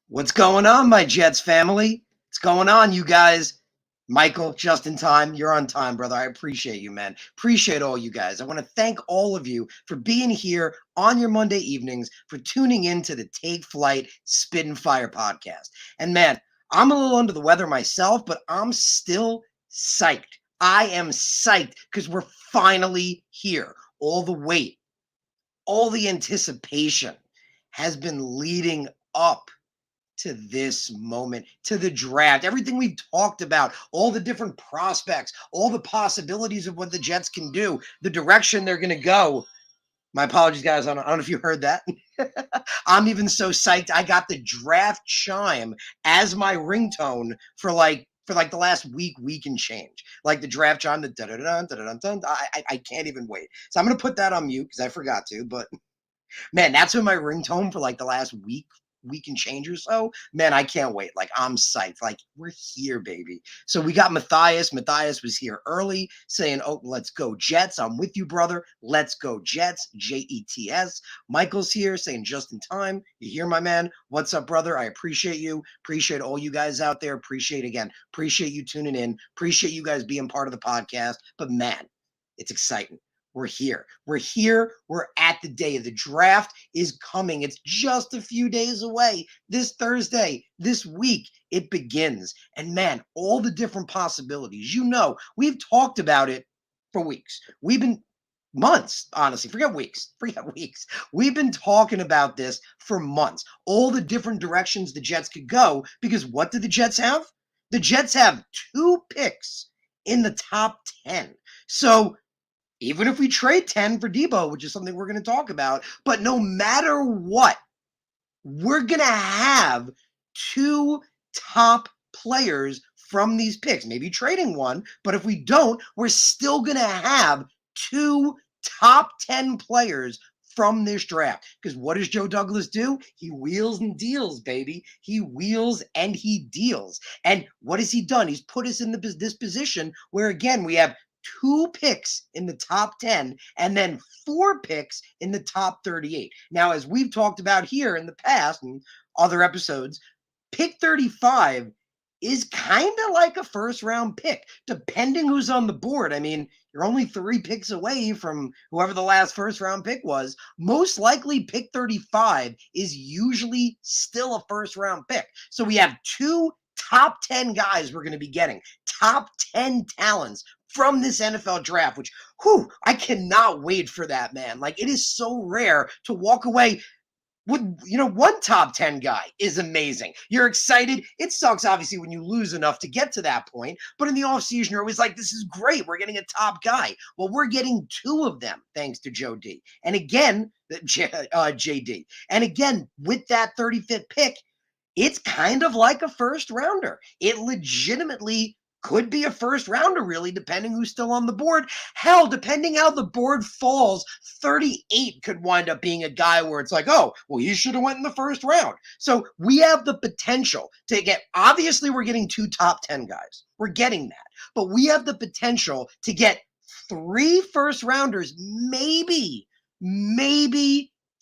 What's going on, my Jets family? What's going on, you guys? Michael, just in time. You're on time, brother. I appreciate you, man. Appreciate all you guys. I want to thank all of you for being here on your Monday evenings, for tuning in to the Take Flight Spit and Fire podcast. And man, I'm a little under the weather myself, but I'm still psyched. I am psyched because we're finally here. All the wait, all the anticipation has been leading up to this moment, to the draft, everything we've talked about, all the different prospects, all the possibilities of what the Jets can do, the direction they're going to go. My apologies, guys. I don't know if you heard that. I'm even so psyched. I got the draft chime as my ringtone for like the last week and change. Like the draft chime, the da da da da da da. I can't even wait. So I'm gonna put that on mute because I forgot to. But man, that's been my ringtone for like the last week and change or so. Man, I can't wait. Like I'm psyched. Like we're here, baby. So we got Matthias. Matthias was here early saying, "Oh, let's go Jets." I'm with you, brother. Let's go Jets. Jets. Michael's here saying, "Just in time." You hear my man? What's up, brother? I appreciate you. Appreciate all you guys out there. Appreciate you tuning in. Appreciate you guys being part of the podcast. But man, it's exciting. We're here. We're here. We're at the day. The draft is coming. It's just a few days away. This Thursday, this week, it begins. And man, all the different possibilities. We've talked about it for weeks. We've been months, honestly. Forget weeks. Forget weeks. We've been talking about this for months. All the different directions the Jets could go. Because what did the Jets have? The Jets have 2 picks in the top 10. So even if we trade 10 for Debo, which is something we're going to talk about, but no matter what, we're going to have 2 top players from these picks. Maybe trading one, but if we don't, we're still going to have 2 top 10 players from this draft. Because what does Joe Douglas do? He wheels and deals, baby. He wheels and he deals. And what has he done? He's put us in this position where, again, we have 2 picks in the top 10 and then 4 picks in the top 38. Now, as we've talked about here in the past and other episodes, pick 35 is kind of like a first round pick, depending who's on the board. I mean, you're only 3 picks away from whoever the last first round pick was. Most likely, pick 35 is usually still a first round pick. So we have 2 top 10 guys we're going to be getting, top 10 talents from this NFL draft, which, I cannot wait for that, man. Like, it is so rare to walk away with, one top 10 guy is amazing. You're excited. It sucks, obviously, when you lose enough to get to that point. But in the offseason, you're always like, this is great. We're getting a top guy. Well, we're getting 2 of them, thanks to Joe D. And again, JD. And again, with that 35th pick, it's kind of like a first rounder. It legitimately could be a first rounder, really, depending who's still on the board. Hell, depending how the board falls, 38 could wind up being a guy where it's like, oh, well, he should have went in the first round. So we have the potential to get, obviously, we're getting 2 top 10 guys. We're getting that. But we have the potential to get 3 first rounders, maybe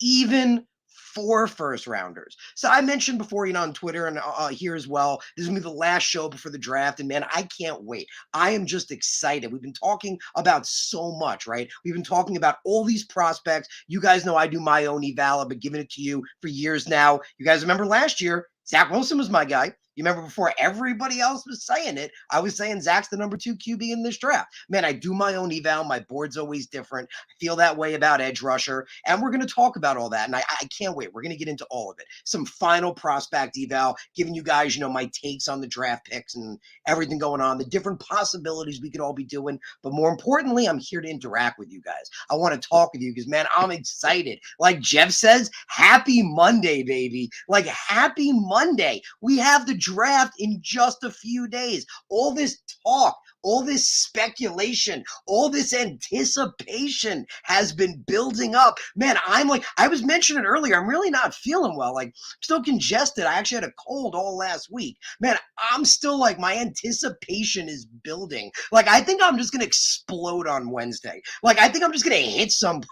even 4 first rounders. So I mentioned before, on Twitter and here as well, this is going to be the last show before the draft. And man, I can't wait. I am just excited. We've been talking about so much, right? We've been talking about all these prospects. You guys know I do my own eval. I've been giving it to you for years now. You guys remember last year, Zach Wilson was my guy. You remember before everybody else was saying it, I was saying Zach's the number 2 QB in this draft. Man, I do my own eval. My board's always different. I feel that way about edge rusher. And we're going to talk about all that. And I can't wait. We're going to get into all of it. Some final prospect eval, giving you guys, my takes on the draft picks and everything going on, the different possibilities we could all be doing. But more importantly, I'm here to interact with you guys. I want to talk with you because, man, I'm excited. Like Jeff says, happy Monday, baby. Like, happy Monday. We have the draft in just a few days. All this talk, all this speculation, all this anticipation has been building up. Man, I'm like, I was mentioning earlier, I'm really not feeling well. Like, I'm still congested. I actually had a cold all last week. Man, I'm still like, my anticipation is building. Like, I think I'm just going to explode on Wednesday. Like, I think I'm just going to hit somebody.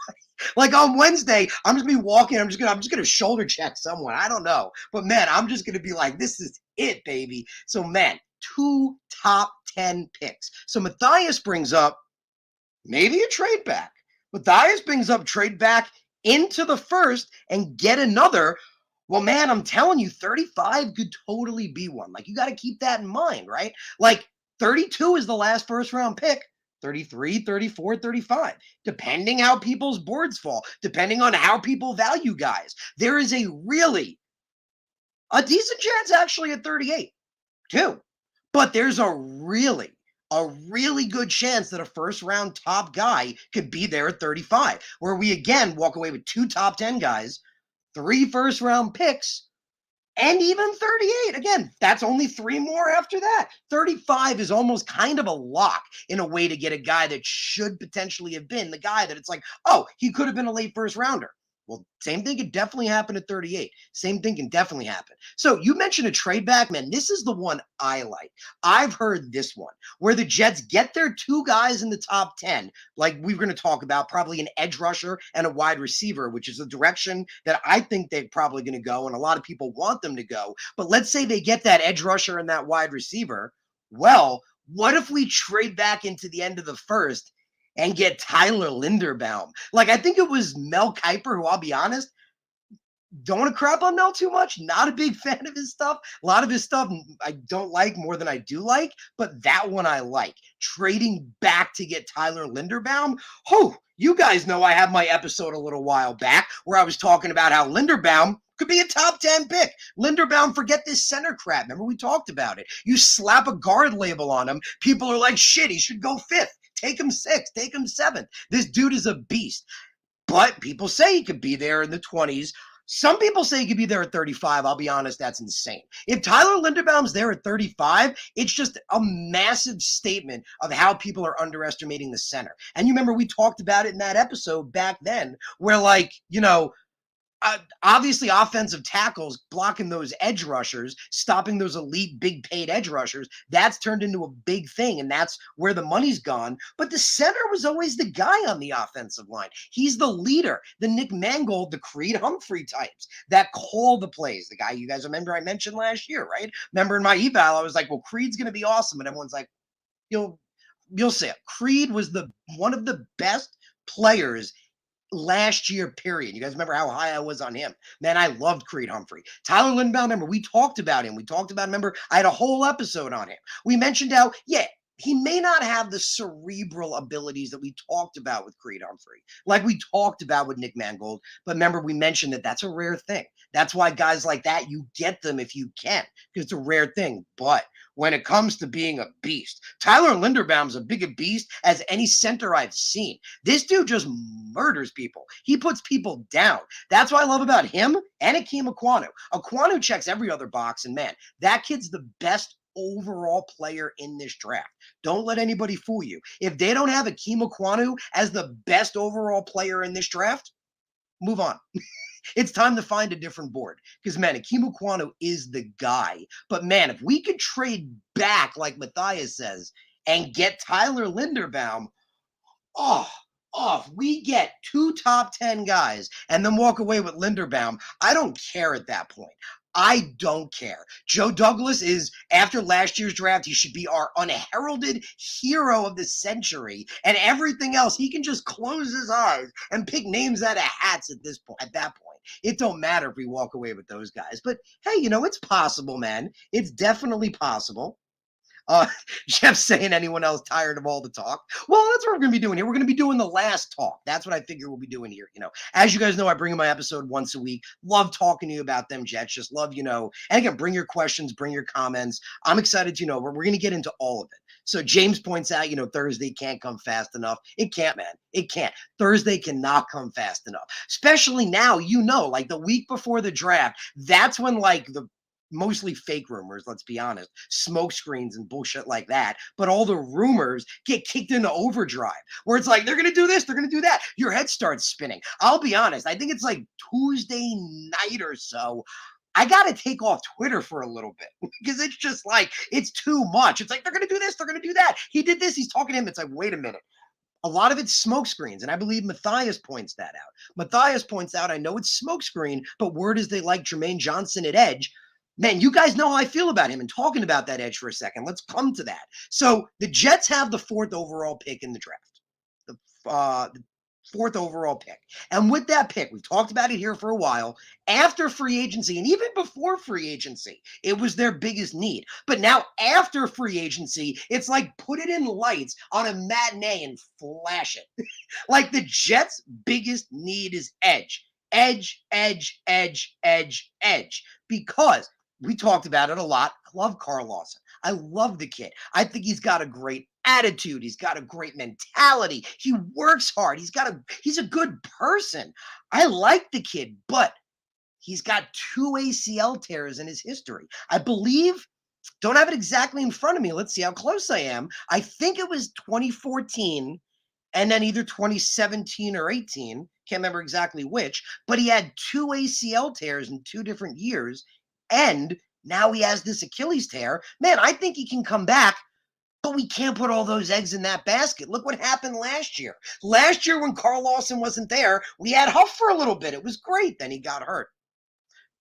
Like on Wednesday, I'm just gonna be walking. I'm just gonna shoulder check someone. I don't know, but man, I'm just gonna be like, this is it, baby. So man, 2 top 10 picks. So Matthias brings up maybe a trade back. Matthias brings up trade back into the first and get another. Well, man, I'm telling you, 35 could totally be one. Like, you got to keep that in mind, right? Like, 32 is the last first round pick. 33, 34, 35, depending how people's boards fall, depending on how people value guys. There is a decent chance actually at 38 too. But there's a really good chance that a first round top guy could be there at 35, where we again walk away with 2 top 10 guys, 3 first round picks, and even 38. Again, that's only 3 more after that. 35 is almost kind of a lock in a way to get a guy that should potentially have been the guy that it's like, oh, he could have been a late first rounder. Well, same thing could definitely happen at 38. Same thing can definitely happen. So you mentioned a trade back, man. This is the one I like. I've heard this one where the Jets get their 2 guys in the top 10, like we were going to talk about, probably an edge rusher and a wide receiver, which is the direction that I think they're probably going to go, and a lot of people want them to go. But let's say they get that edge rusher and that wide receiver. Well, what if we trade back into the end of the first and get Tyler Linderbaum? Like, I think it was Mel Kiper, who, I'll be honest, don't want to crap on Mel too much. Not a big fan of his stuff. A lot of his stuff I don't like more than I do like, but that one I like. Trading back to get Tyler Linderbaum. Oh, you guys know I have my episode a little while back where I was talking about how Linderbaum could be a top 10 pick. Linderbaum, forget this center crap. Remember, we talked about it. You slap a guard label on him, people are like, shit, he should go 5th. Take him 6th. Take him 7th. This dude is a beast. But people say he could be there in the 20s. Some people say he could be there at 35. I'll be honest, that's insane. If Tyler Linderbaum's there at 35, it's just a massive statement of how people are underestimating the center. And you remember we talked about it in that episode back then where, like, you know, obviously offensive tackles blocking those edge rushers, stopping those elite big paid edge rushers, that's turned into a big thing, and that's where the money's gone. But the center was always the guy on the offensive line. He's the leader, the Nick Mangold, the Creed Humphrey types that call the plays. The guy you guys remember I mentioned last year, right? Remember in my eval, I was like, well, Creed's going to be awesome. And everyone's like, you'll see it. Creed was one of the best players last year, period. You guys remember how high I was on him? Man, I loved Creed Humphrey. Tyler Linderbaum, remember, we talked about him. Remember, I had a whole episode on him. We mentioned how, yeah, he may not have the cerebral abilities that we talked about with Creed Humphrey, like we talked about with Nick Mangold. But remember, we mentioned that that's a rare thing. That's why guys like that, you get them if you can, because it's a rare thing. But when it comes to being a beast, Tyler Linderbaum's a big a beast as any center I've seen. This dude just murders people. He puts people down. That's what I love about him and Akeem Ekwonu. Ekwonu checks every other box, and man, that kid's the best overall player in this draft. Don't let anybody fool you. If they don't have Akeem Ekwonu as the best overall player in this draft, move on. It's time to find a different board because, man, Akeem Ekwonu is the guy. But, man, if we could trade back, like Matthias says, and get Tyler Linderbaum, if we get 2 top 10 guys and then walk away with Linderbaum, I don't care at that point. I don't care. Joe Douglas is, after last year's draft, he should be our unheralded hero of the century. And everything else, he can just close his eyes and pick names out of hats at that point. It don't matter if we walk away with those guys. But hey, you know, it's possible, man. It's definitely possible. Jeff's saying anyone else tired of all the talk? Well, that's what we're going to be doing here. We're going to be doing the last talk. That's what I figure we'll be doing here. You know, as you guys know, I bring in my episode once a week. Love talking to you about them, Jets. Just love, you know, and again, bring your questions, bring your comments. I'm excited, you know, we're going to get into all of it. So James points out, you know, Thursday can't come fast enough. It can't, man. It can't. Thursday cannot come fast enough, especially now, you know, like the week before the draft. That's when, like, the mostly fake rumors, let's be honest, smoke screens and bullshit like that. But all the rumors get kicked into overdrive where it's like, they're going to do this, they're going to do that. Your head starts spinning. I'll be honest, I think it's like Tuesday night or so. I got to take off Twitter for a little bit because it's just like, it's too much. It's like, they're going to do this, they're going to do that. He did this, he's talking to him. It's like, wait a minute. A lot of it's smoke screens, and I believe Matthias points that out. Matthias points out, I know it's smoke screen, but word is they like Jermaine Johnson at edge. Man, you guys know how I feel about him. And talking about that edge for a second, let's come to that. So the Jets have the 4th overall pick in the draft. The 4th overall pick. And with that pick, we've talked about it here for a while, after free agency and even before free agency, it was their biggest need. But now after free agency, it's like put it in lights on a matinee and flash it. Like the Jets' biggest need is edge. Edge, edge, edge, edge, edge. Because we talked about it a lot. I love Carl Lawson. I love the kid. I think he's got a great attitude. He's got a great mentality. He works hard. He's a good person. I like the kid, but he's got 2 ACL tears in his history. I believe, don't have it exactly in front of me. Let's see how close I am. I think it was 2014 and then either 2017 or 18. Can't remember exactly which, but he had 2 ACL tears in 2 different years. And now he has this Achilles tear. Man, I think he can come back, but we can't put all those eggs in that basket. Look what happened last year. Last year when Carl Lawson wasn't there, we had Huff for a little bit. It was great. Then he got hurt.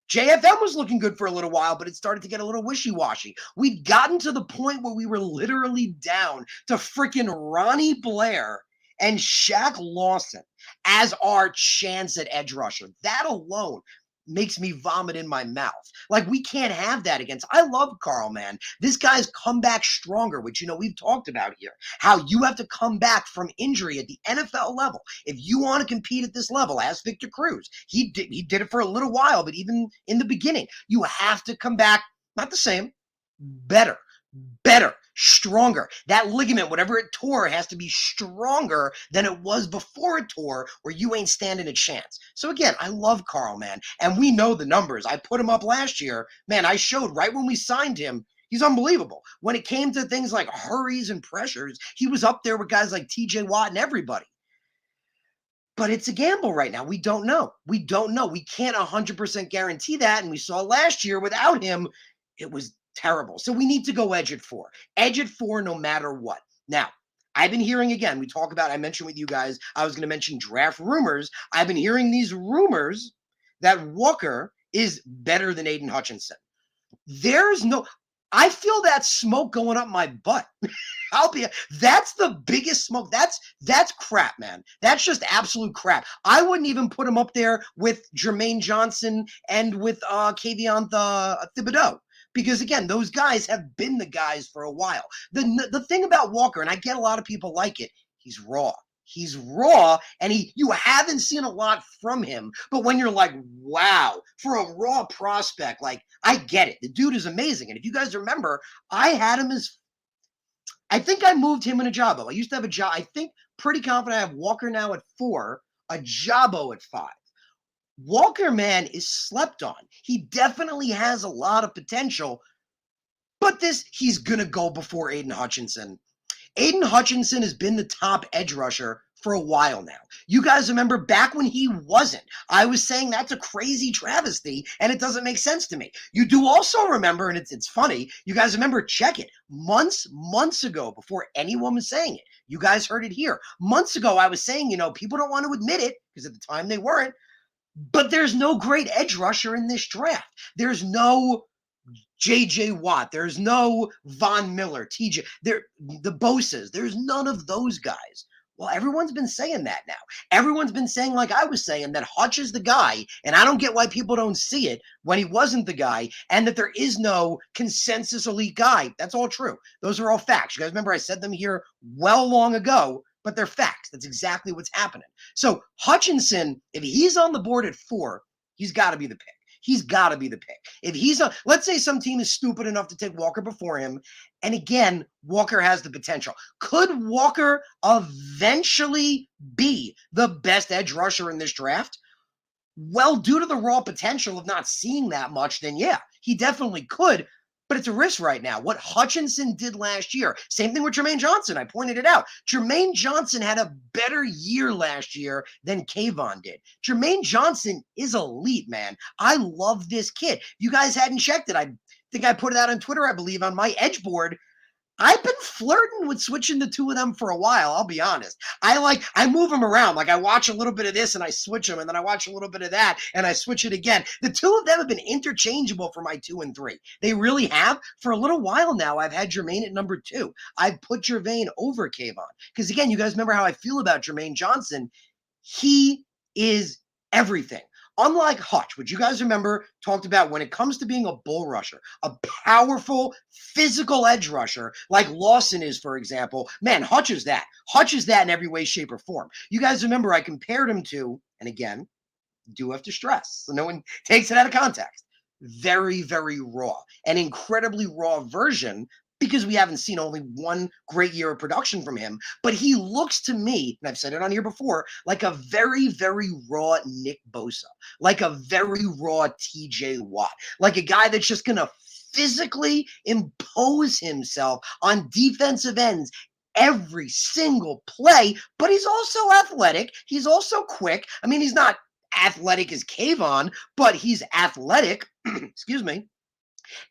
JFM was looking good for a little while, but it started to get a little wishy-washy. We'd gotten to the point where we were literally down to freaking Ronnie Blair and Shaq Lawson as our chance at edge rusher. That alone makes me vomit in my mouth. Like, we can't have that against. I love Carl, man. This guy's come back stronger, which, we've talked about here. How you have to come back from injury at the NFL level. If you want to compete at this level, ask Victor Cruz. He did it for a little while, but even in the beginning, you have to come back, not the same, better, stronger. That ligament, whatever it tore, has to be stronger than it was before it tore, or you ain't standing a chance. So again, I love Carl, man. And we know the numbers. I put him up last year. Man, I showed right when we signed him, he's unbelievable. When it came to things like hurries and pressures, he was up there with guys like TJ Watt and everybody. But it's a gamble right now. We don't know. We can't 100% guarantee that. And we saw last year without him, it was terrible. So we need to go edge at 4. Edge at 4 no matter what. Now, I've been hearing again, I mentioned with you guys, I was going to mention draft rumors. I've been hearing these rumors that Walker is better than Aiden Hutchinson. I feel that smoke going up my butt. That's the biggest smoke. That's crap, man. That's just absolute crap. I wouldn't even put him up there with Jermaine Johnson and with Kayvon Thibodeau. Because again, those guys have been the guys for a while. The thing about Walker, and I get a lot of people like it, he's raw. He's raw, and you haven't seen a lot from him. But when you're like, wow, for a raw prospect, like, I get it. The dude is amazing. And if you guys remember, I had him I think I moved him in Ajabo. I used to have I think pretty confident I have Walker now at 4, Ajabo at 5. Walker, man, is slept on. He definitely has a lot of potential, but he's going to go before Aiden Hutchinson. Aiden Hutchinson has been the top edge rusher for a while now. You guys remember back when he wasn't, I was saying that's a crazy travesty and it doesn't make sense to me. You do also remember, and it's funny, you guys remember, check it, months ago, before anyone was saying it, you guys heard it here. Months ago, I was saying, people don't want to admit it because at the time they weren't, but there's no great edge rusher in this draft. There's no J.J. Watt. There's no Von Miller, TJ. The Bosa's. There's none of those guys. Well, everyone's been saying that now. Everyone's been saying, like I was saying, that Hutch is the guy, and I don't get why people don't see it when he wasn't the guy, and that there is no consensus elite guy. That's all true. Those are all facts. You guys remember I said them here well long ago, but they're facts. That's exactly what's happening. So Hutchinson, if he's on the board at 4, he's got to be the pick. He's got to be the pick. If he's let's say some team is stupid enough to take Walker before him, and again, Walker has the potential. Could Walker eventually be the best edge rusher in this draft? well, due to the raw potential of not seeing that much, then yeah, he definitely could. But it's a risk right now. What Hutchinson did last year, same thing with Jermaine Johnson. I pointed it out. Jermaine Johnson had a better year last year than Kayvon did. Jermaine Johnson is elite, man. I love this kid. You guys hadn't checked it. I think I put it out on Twitter, I believe, on my Edge board. I've been flirting with switching the two of them for a while. I'll be honest. I move them around. Like I watch a little bit of this and I switch them, and then I watch a little bit of that and I switch it again. The two of them have been interchangeable for my 2 and 3. They really have. For a little while now, I've had Jermaine at number 2. I've put Jermaine over Kayvon because again, you guys remember how I feel about Jermaine Johnson. He is everything. Unlike Hutch, which you guys remember talked about when it comes to being a bull rusher, a powerful physical edge rusher like Lawson is, for example, man, Hutch is that. Hutch is that in every way, shape, or form. You guys remember I compared him to, and again, do have to stress, so no one takes it out of context, very, very raw, an incredibly raw version because we haven't seen only one great year of production from him. But he looks to me, and I've said it on here before, like a very, very raw Nick Bosa, like a very raw TJ Watt, like a guy that's just going to physically impose himself on defensive ends every single play. But he's also athletic. He's also quick. I mean, he's not athletic as Kayvon, but he's athletic. Excuse me.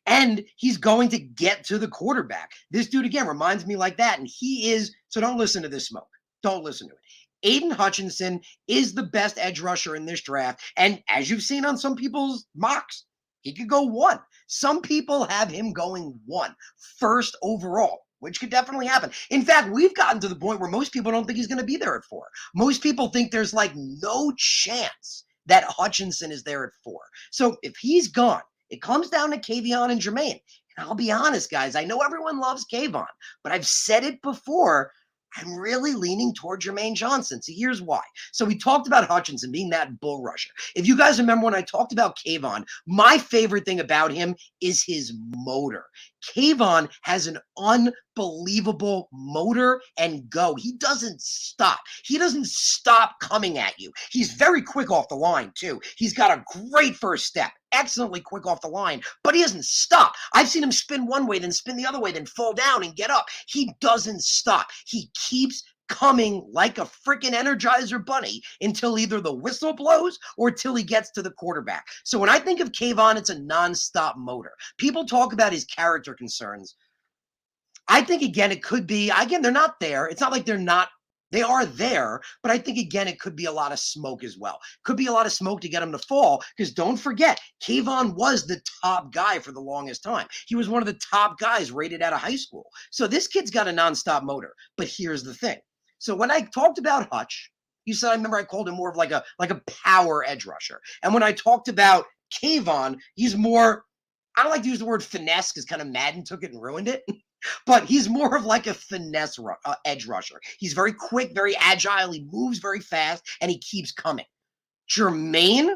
And he's going to get to the quarterback. This dude, again, reminds me like that. And he is, so don't listen to this smoke. Don't listen to it. Aidan Hutchinson is the best edge rusher in this draft. And as you've seen on some people's mocks, he could go 1. Some people have him going 1, first overall, which could definitely happen. In fact, we've gotten to the point where most people don't think he's going to be there at 4. Most people think there's like no chance that Hutchinson is there at 4. So if he's gone, it comes down to Kayvon and Jermaine. And I'll be honest, guys, I know everyone loves Kayvon, but I've said it before. I'm really leaning toward Jermaine Johnson. So here's why. So we talked about Hutchinson being that bull rusher. If you guys remember when I talked about Kayvon, my favorite thing about him is his motor. Kayvon has an unbelievable motor and go. He doesn't stop. He doesn't stop coming at you. He's very quick off the line, too. He's got a great first step. Excellently quick off the line, but he doesn't stop. I've seen him spin one way, then spin the other way, then fall down and get up. He doesn't stop. He keeps coming like a freaking Energizer bunny until either the whistle blows or till he gets to the quarterback. So when I think of Kayvon, it's a nonstop motor. People talk about his character concerns. I think, again, it could be, again, they're not there. It's not like they're not. They are there, but I think, again, it could be a lot of smoke as well. Could be a lot of smoke to get him to fall, because don't forget, Kayvon was the top guy for the longest time. He was one of the top guys rated out of high school. So this kid's got a nonstop motor. But here's the thing. So when I talked about Hutch, you said, I remember I called him more of like a power edge rusher. And when I talked about Kayvon, he's more, I don't like to use the word finesse because kind of Madden took it and ruined it. But he's more of like a finesse edge rusher. He's very quick, very agile. He moves very fast, and he keeps coming. Jermaine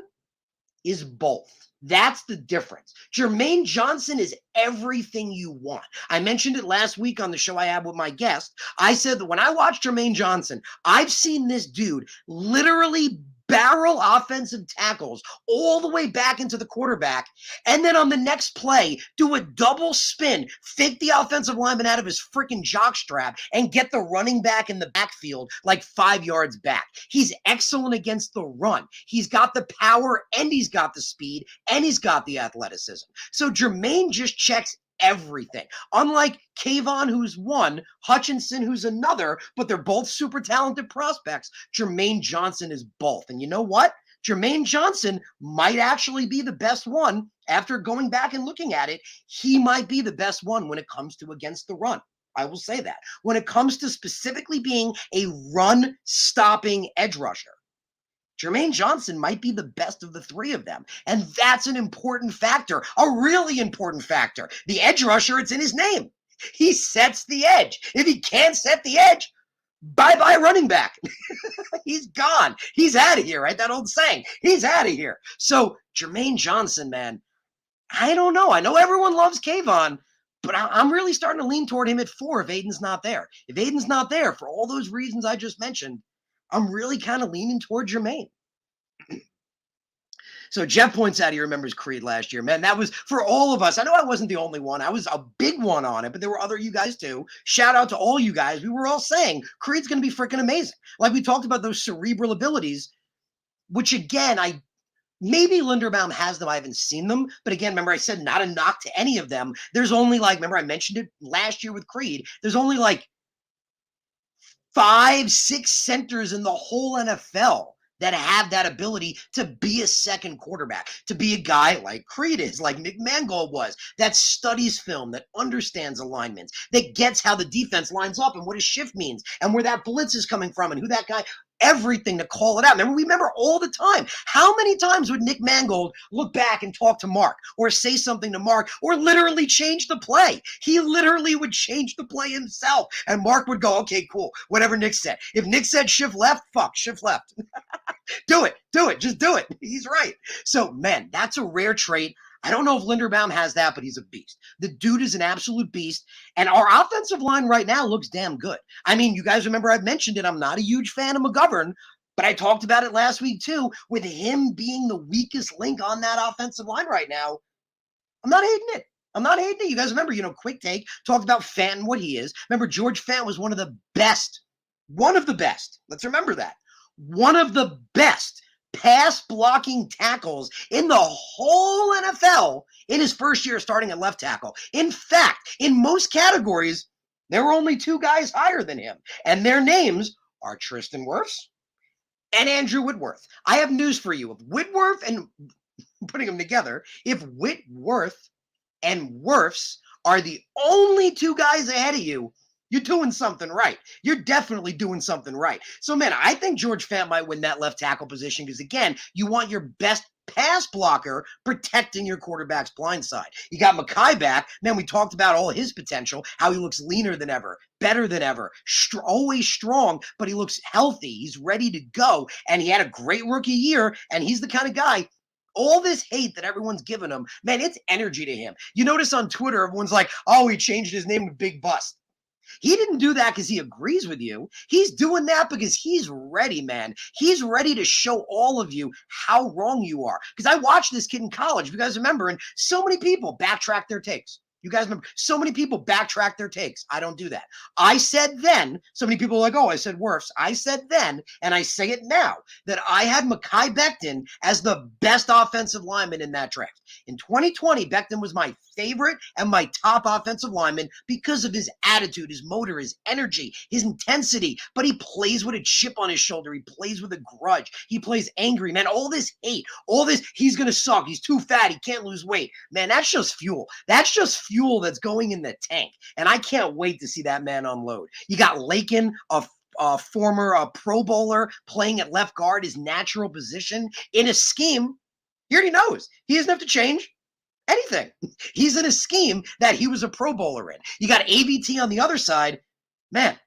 is both. That's the difference. Jermaine Johnson is everything you want. I mentioned it last week on the show I had with my guest. I said that when I watched Jermaine Johnson, I've seen this dude literally barrel offensive tackles all the way back into the quarterback, and then on the next play, do a double spin, fake the offensive lineman out of his freaking jockstrap, and get the running back in the backfield like 5 yards back. He's excellent against the run. He's got the power, and he's got the speed, and he's got the athleticism. So Jermaine just checks everything. Unlike Kayvon, who's one, Hutchinson, who's another, but they're both super talented prospects, Jermaine Johnson is both. And you know what? Jermaine Johnson might actually be the best one. After going back and looking at it, he might be the best one when it comes to against the run. I will say that. When it comes to specifically being a run-stopping edge rusher, Jermaine Johnson might be the best of the 3 of them. And that's an important factor, a really important factor. The edge rusher, it's in his name. He sets the edge. If he can't set the edge, bye-bye running back. He's gone. He's out of here, right? That old saying. He's out of here. So Jermaine Johnson, man, I don't know. I know everyone loves Kayvon, but I'm really starting to lean toward him at 4 if Aiden's not there. If Aiden's not there, for all those reasons I just mentioned, I'm really kind of leaning toward Jermaine. So Jeff points out he remembers Creed last year. Man, that was for all of us. I know I wasn't the only one. I was a big one on it, but there were other you guys too. Shout out to all you guys. We were all saying Creed's going to be freaking amazing. Like we talked about those cerebral abilities, which again, maybe Linderbaum has them. I haven't seen them. But again, remember I said not a knock to any of them. There's only remember I mentioned it last year with Creed. There's only 5, 6 centers in the whole NFL that have that ability to be a second quarterback, to be a guy like Creed is, like Nick Mangold was, that studies film, that understands alignments, that gets how the defense lines up and what a shift means and where that blitz is coming from and who that guy, everything to call it out. Remember all the time. How many times would Nick Mangold look back and talk to Mark or say something to Mark or literally change the play? He literally would change the play himself. And Mark would go, okay, cool, whatever Nick said. If Nick said shift left, shift left. Do it, just do it. He's right. So, man, that's a rare trait. I don't know if Linderbaum has that, but he's a beast. The dude is an absolute beast. And our offensive line right now looks damn good. I mean, you guys remember I've mentioned it. I'm not a huge fan of McGovern, but I talked about it last week too, with him being the weakest link on that offensive line right now. I'm not hating it. You guys remember, Quick Take talked about Fant and what he is. Remember, George Fant was one of the best. Let's remember that. One of the best pass blocking tackles in the whole NFL in his first year starting at left tackle. In fact, in most categories, there were only 2 guys higher than him, and their names are Tristan Wirfs and Andrew Whitworth. I have news for you. If Whitworth and putting them together, if Whitworth and Wirfs are the only 2 guys ahead of you, you're doing something right. You're definitely doing something right. So, man, I think George Fant might win that left tackle position because, again, you want your best pass blocker protecting your quarterback's blind side. You got Mekhi back. Man, we talked about all his potential, how he looks leaner than ever, better than ever, always strong, but he looks healthy. He's ready to go, and he had a great rookie year, and he's the kind of guy. All this hate that everyone's giving him, man, it's energy to him. You notice on Twitter, everyone's like, oh, he changed his name to Big Bust. He didn't do that because he agrees with you. He's doing that because he's ready, man. He's ready to show all of you how wrong you are. Because I watched this kid in college, if you guys remember, and so many people backtrack their takes. You guys remember, so many people backtrack their takes. I don't do that. I said then, so many people are like, oh, I said Wirfs. I said then, and I say it now, that I had Mekhi Becton as the best offensive lineman in that draft. In 2020, Becton was my favorite and my top offensive lineman because of his attitude, his motor, his energy, his intensity. But he plays with a chip on his shoulder. He plays with a grudge. He plays angry. Man, all this hate, all this, he's going to suck. He's too fat. He can't lose weight. Man, that's just fuel. That's just fuel that's going in the tank. And I can't wait to see that man unload. You got Lakin, a former Pro Bowler, playing at left guard, his natural position in a scheme. He already knows. He doesn't have to change anything. He's in a scheme that he was a Pro Bowler in. You got AVT on the other side. Man,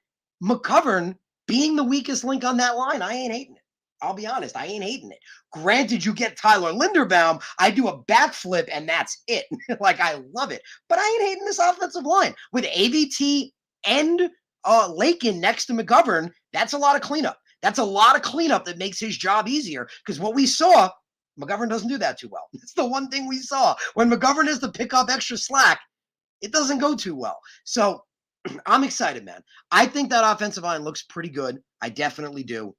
McGovern being the weakest link on that line, I ain't hating it. I'll be honest, I ain't hating it. Granted, you get Tyler Linderbaum, I do a backflip, and that's it. Like, I love it. But I ain't hating this offensive line. With AVT and Lakin next to McGovern, that's a lot of cleanup. That's a lot of cleanup that makes his job easier. Because what we saw, McGovern doesn't do that too well. It's the one thing we saw. When McGovern has to pick up extra slack, it doesn't go too well. So I'm excited, man. I think that offensive line looks pretty good. I definitely do.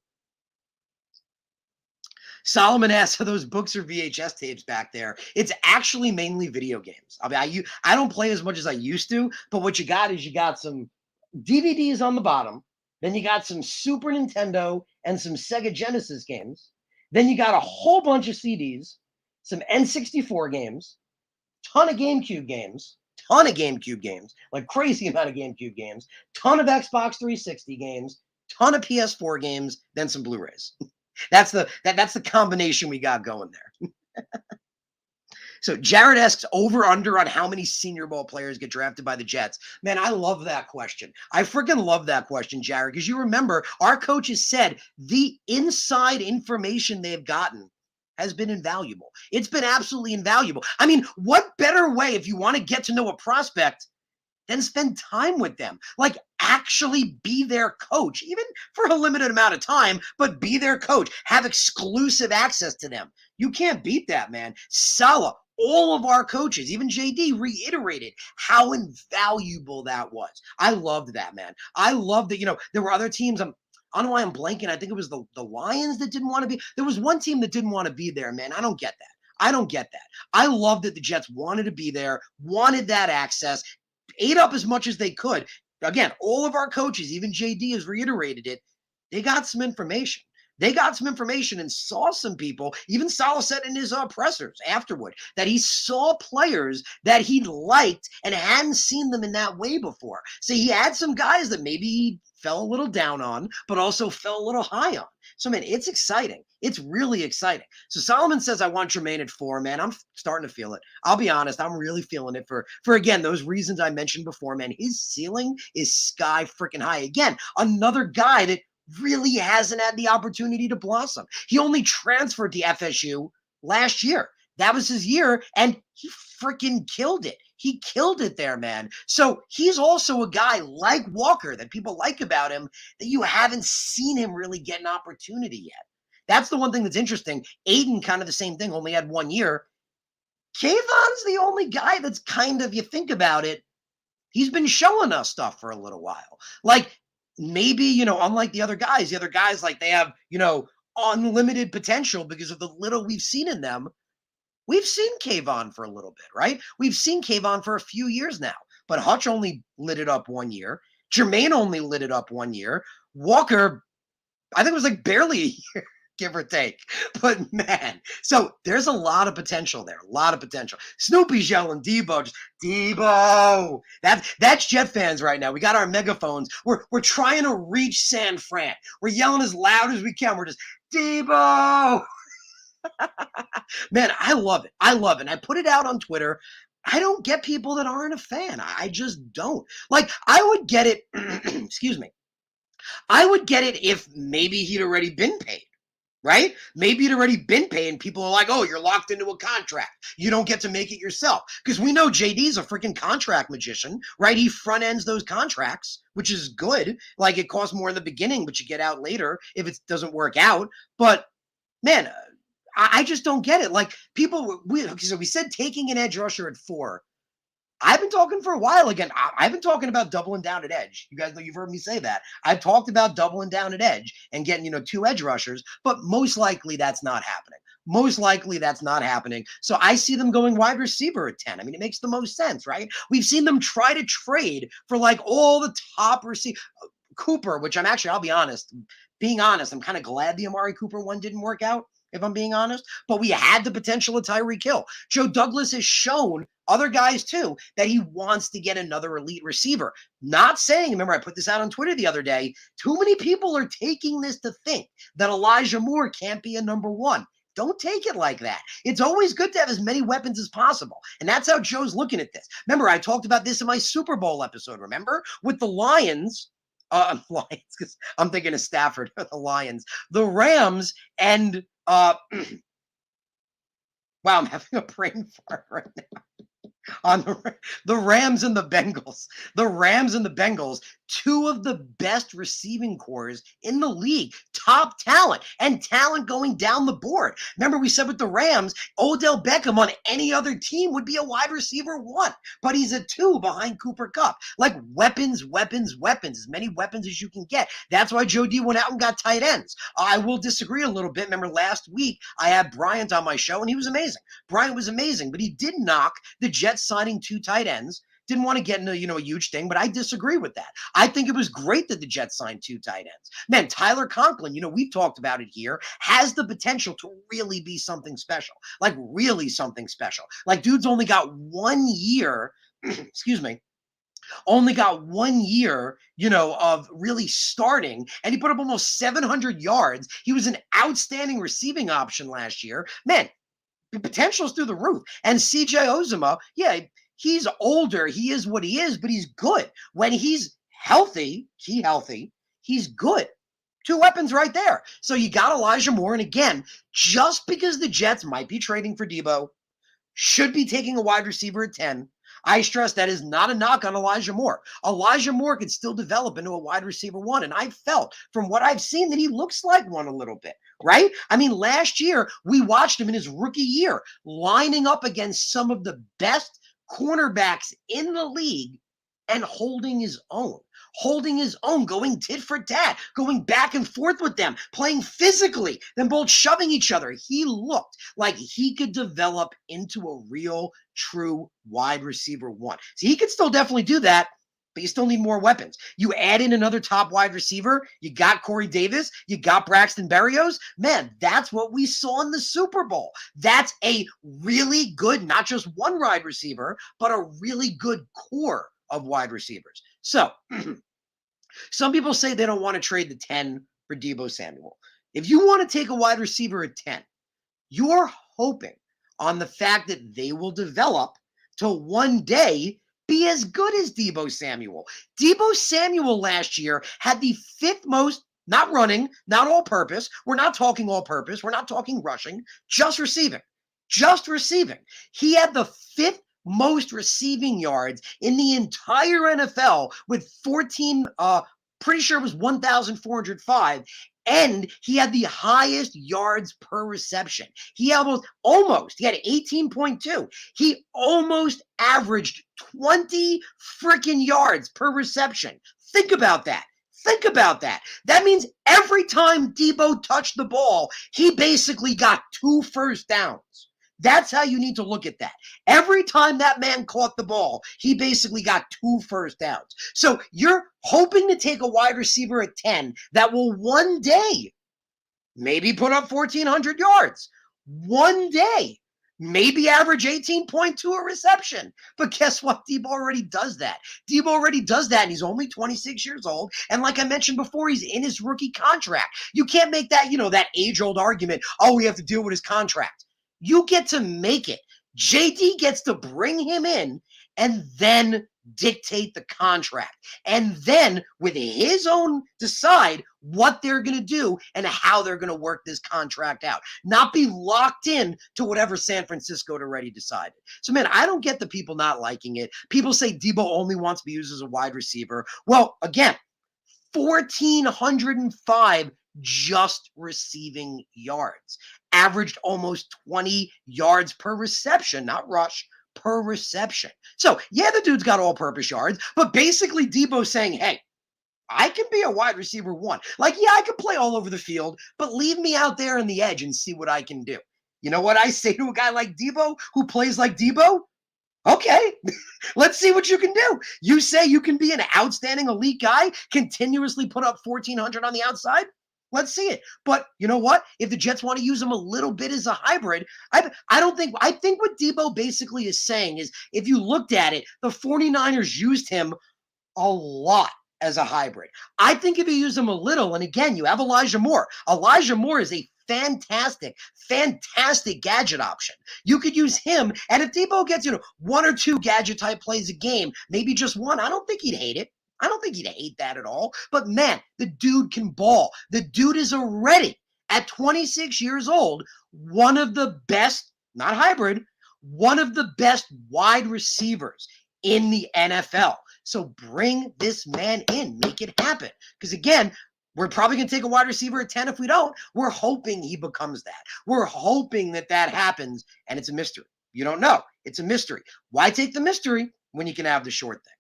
Solomon asks, are those books or VHS tapes back there? It's actually mainly video games. I mean, I don't play as much as I used to, but what you got is you got some DVDs on the bottom. Then you got some Super Nintendo and some Sega Genesis games. Then you got a whole bunch of CDs, some N64 games, ton of GameCube games, like crazy amount of GameCube games, ton of Xbox 360 games, ton of PS4 games, then some Blu-rays. That's the combination we got going there. So Jared asks over under on how many Senior Bowl players get drafted by the Jets. Man, I love that question. I freaking love that question, Jared, because you remember our coaches said the inside information they've gotten has been invaluable. It's been absolutely invaluable. I mean, what better way if you want to get to know a prospect then spend time with them. Like, actually be their coach, even for a limited amount of time, but be their coach. Have exclusive access to them. You can't beat that, man. Salah, all of our coaches, even JD, reiterated how invaluable that was. I loved that, man. I loved that, there were other teams. I don't know why I'm blanking. I think it was the Lions that didn't want to be. There was one team that didn't want to be there, man. I don't get that. I don't get that. I love that the Jets wanted to be there, wanted that access, ate up as much as they could. Again, all of our coaches, even JD has reiterated it, they got some information. They got some information and saw some people. Even Salah said in his pressers afterward that he saw players that he liked and hadn't seen them in that way before. So he had some guys that maybe he fell a little down on, but also fell a little high on. So, man, it's exciting. It's really exciting. So Solomon says, I want Jermaine at 4, man. I'm starting to feel it. I'll be honest. I'm really feeling it for again, those reasons I mentioned before, man. His ceiling is sky freaking high. Again, another guy that really hasn't had the opportunity to blossom. He only transferred to FSU last year. That was his year, and he freaking killed it. He killed it there, man. So he's also a guy like Walker that people like about him that you haven't seen him really get an opportunity yet. That's the one thing that's interesting. Aiden, kind of the same thing, only had 1 year. Kayvon's the only guy that's kind of, you think about it, he's been showing us stuff for a little while. Like, maybe, unlike the other guys, like they have, unlimited potential because of the little we've seen in them. We've seen Kayvon for a little bit, right? We've seen Kayvon for a few years now, but Hutch only lit it up 1 year. Jermaine only lit it up 1 year. Walker, I think it was like barely a year, give or take. But man, so there's a lot of potential there, a lot of potential. Snoopy's yelling Debo, just Debo. That's Jet fans right now. We got our megaphones. We're trying to reach San Fran. We're yelling as loud as we can. We're just Debo. Man, I love it. I love it. And I put it out on Twitter. I don't get people that aren't a fan. I just don't. Like, I would get it. Excuse me. I would get it if maybe he'd already been paid, right? Maybe he'd already been paid and people are like, oh, you're locked into a contract. You don't get to make it yourself. Because we know JD's a freaking contract magician, right? He front ends those contracts, which is good. Like, it costs more in the beginning, but you get out later if it doesn't work out. But man, I just don't get it. Like, people, we said taking an edge rusher at 4. I've been talking for a while again. I've been talking about doubling down at edge. You guys know, you've heard me say that. I've talked about doubling down at edge and getting, 2 edge rushers, but most likely that's not happening. Most likely that's not happening. So I see them going wide receiver at 10. I mean, it makes the most sense, right? We've seen them try to trade for like all the top receiver. Cooper, which I'll be honest, I'm kind of glad the Amari Cooper one didn't work out, if I'm being honest, but we had the potential of Tyreek Hill. Joe Douglas has shown other guys too that he wants to get another elite receiver. Not saying, remember I put this out on Twitter the other day, too many people are taking this to think that Elijah Moore can't be a number 1. Don't take it like that. It's always good to have as many weapons as possible. And that's how Joe's looking at this. Remember, I talked about this in my Super Bowl episode, remember? With the Lions, because I'm thinking of Stafford, the Lions, the Rams, and wow, I'm having a brain fart right now. On the Rams and the Bengals. The Rams and the Bengals, 2 of the best receiving cores in the league. Top talent and talent going down the board. Remember, we said with the Rams, Odell Beckham on any other team would be a wide receiver 1, but he's a 2 behind Cooper Kupp. Like, weapons, as many weapons as you can get. That's why Joe D went out and got tight ends. I will disagree a little bit. Remember, last week I had Bryant on my show and he was amazing. Bryant was amazing, but he did knock the Jets signing 2 tight ends. Didn't want to get into, a huge thing, but I disagree with that. I think it was great that the Jets signed 2 tight ends. Man, Tyler Conklin, we've talked about it here, has the potential to really be something special. Like, really something special. Like, dude's only got 1 year, excuse me, only got 1 year, of really starting, and he put up almost 700 yards. He was an outstanding receiving option last year. Man, the potential's through the roof. And CJ Uzomah, yeah, he's older. He is what he is, but he's good. When he's healthy, he's good. 2 weapons right there. So you got Elijah Moore. And again, just because the Jets might be trading for Debo, should be taking a wide receiver at 10, I stress that is not a knock on Elijah Moore. Elijah Moore could still develop into a wide receiver one. And I felt from what I've seen that he looks like one a little bit, right? I mean, last year we watched him in his rookie year lining up against some of the best cornerbacks in the league and holding his own, going tit for tat, going back and forth with them, playing physically, them both shoving each other. He looked like he could develop into a real, true wide receiver one. So he could still definitely do that, but you still need more weapons. You add in another top wide receiver, you got Corey Davis, you got Braxton Berrios. Man, that's what we saw in the Super Bowl. That's a really good, not just one wide receiver, but a really good core of wide receivers. So some people say they don't want to trade the 10 for Deebo Samuel. If you want to take a wide receiver at 10, you're hoping on the fact that they will develop to one day be as good as Deebo Samuel. Deebo Samuel last year had the 5th most, not running, not all purpose. We're not talking all purpose. We're not talking rushing, just receiving. Just receiving. He had the 5th most receiving yards in the entire NFL with 14, pretty sure it was 1,405. And he had the highest yards per reception. He had 18.2. He almost averaged 20 freaking yards per reception. Think about that. Think about that. That means every time Deebo touched the ball, he basically got 2 first downs. That's how you need to look at that. Every time that man caught the ball, he basically got 2 first downs. So you're hoping to take a wide receiver at 10 that will one day maybe put up 1,400 yards. One day. Maybe average 18.2 a reception. But guess what? Deebo already does that. Deebo already does that, and he's only 26 years old. And like I mentioned before, he's in his rookie contract. You can't make that, that age-old argument, oh, we have to deal with his contract. You get to make it. JD gets to bring him in and then dictate the contract. And then with his own decide what they're going to do and how they're going to work this contract out. Not be locked in to whatever San Francisco had already decided. So, man, I don't get the people not liking it. People say Deebo only wants to be used as a wide receiver. Well, again, 1,405 just receiving yards. Averaged almost 20 yards per reception, not rush, per reception. So, yeah, the dude's got all-purpose yards, but basically Deebo's saying, hey, I can be a wide receiver one. Like, yeah, I can play all over the field, but leave me out there on the edge and see what I can do. You know what I say to a guy like Deebo who plays like Deebo? Okay, let's see what you can do. You say you can be an outstanding elite guy, continuously put up 1,400 on the outside? Let's see it. But you know what? If the Jets want to use him a little bit as a hybrid, I think what Deebo basically is saying is if you looked at it, the 49ers used him a lot as a hybrid. I think if you use him a little, and again, you have Elijah Moore. Elijah Moore is a fantastic gadget option. You could use him, and if Deebo gets, 1 or 2 gadget type plays a game, maybe just one, I don't think he'd hate it. I don't think he'd hate that at all. But man, the dude can ball. The dude is already, at 26 years old, one of the best, not hybrid, one of the best wide receivers in the NFL. So bring this man in, make it happen. Because again, we're probably going to take a wide receiver at 10 if we don't. We're hoping he becomes that. We're hoping that happens, and it's a mystery. You don't know. It's a mystery. Why take the mystery when you can have the short thing?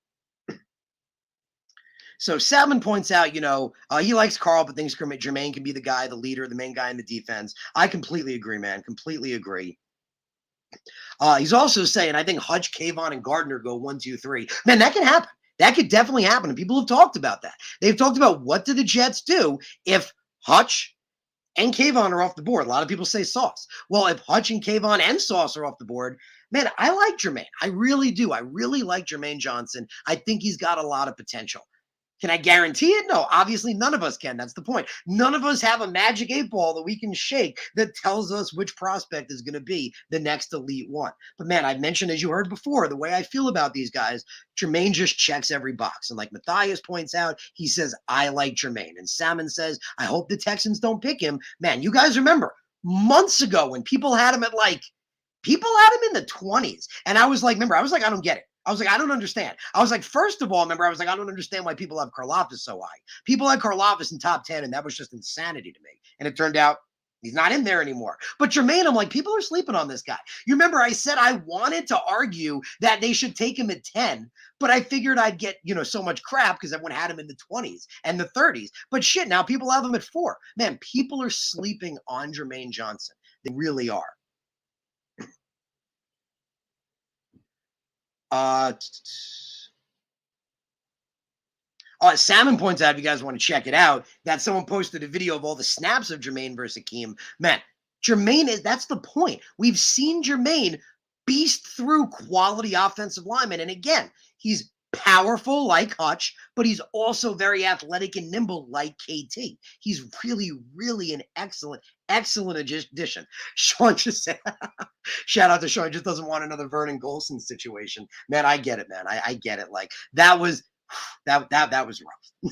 So Salmon points out, he likes Carl, but thinks Jermaine can be the guy, the leader, the main guy in the defense. I completely agree, man. Completely agree. He's also saying, I think Hutch, Kayvon, and Gardner go 1, 2, 3. Man, that can happen. That could definitely happen. And people have talked about that. They've talked about what do the Jets do if Hutch and Kayvon are off the board. A lot of people say Sauce. Well, if Hutch and Kayvon and Sauce are off the board, man, I like Jermaine. I really do. I really like Jermaine Johnson. I think he's got a lot of potential. Can I guarantee it? No, obviously none of us can. That's the point. None of us have a magic 8-ball that we can shake that tells us which prospect is going to be the next elite one. But man, I mentioned, as you heard before, the way I feel about these guys, Jermaine just checks every box. And like Matthias points out, he says, I like Jermaine. And Salmon says, I hope the Texans don't pick him. Man, you guys remember months ago when people had him at in the 20s. And I was like, I don't get it. I was like, I don't understand. I was like, first of all, remember, I was like, I don't understand why people have Karloffis so high. People had Karloffis in top 10, and that was just insanity to me. And it turned out he's not in there anymore. But Jermaine, I'm like, people are sleeping on this guy. You remember I said I wanted to argue that they should take him at 10, but I figured I'd get, so much crap because everyone had him in the 20s and the 30s. But shit, now people have him at 4. Man, people are sleeping on Jermaine Johnson. They really are. Salmon points out, if you guys want to check it out, that someone posted a video of all the snaps of Jermaine versus Akeem. Man, that's the point. We've seen Jermaine beast through quality offensive linemen. And again, he's powerful like Hutch, but he's also very athletic and nimble like KT. He's really, really an excellent addition. Sean just said, shout out to Sean, he just doesn't want another Vernon Golson situation. Man, I get it, man. I get it. Like that was rough.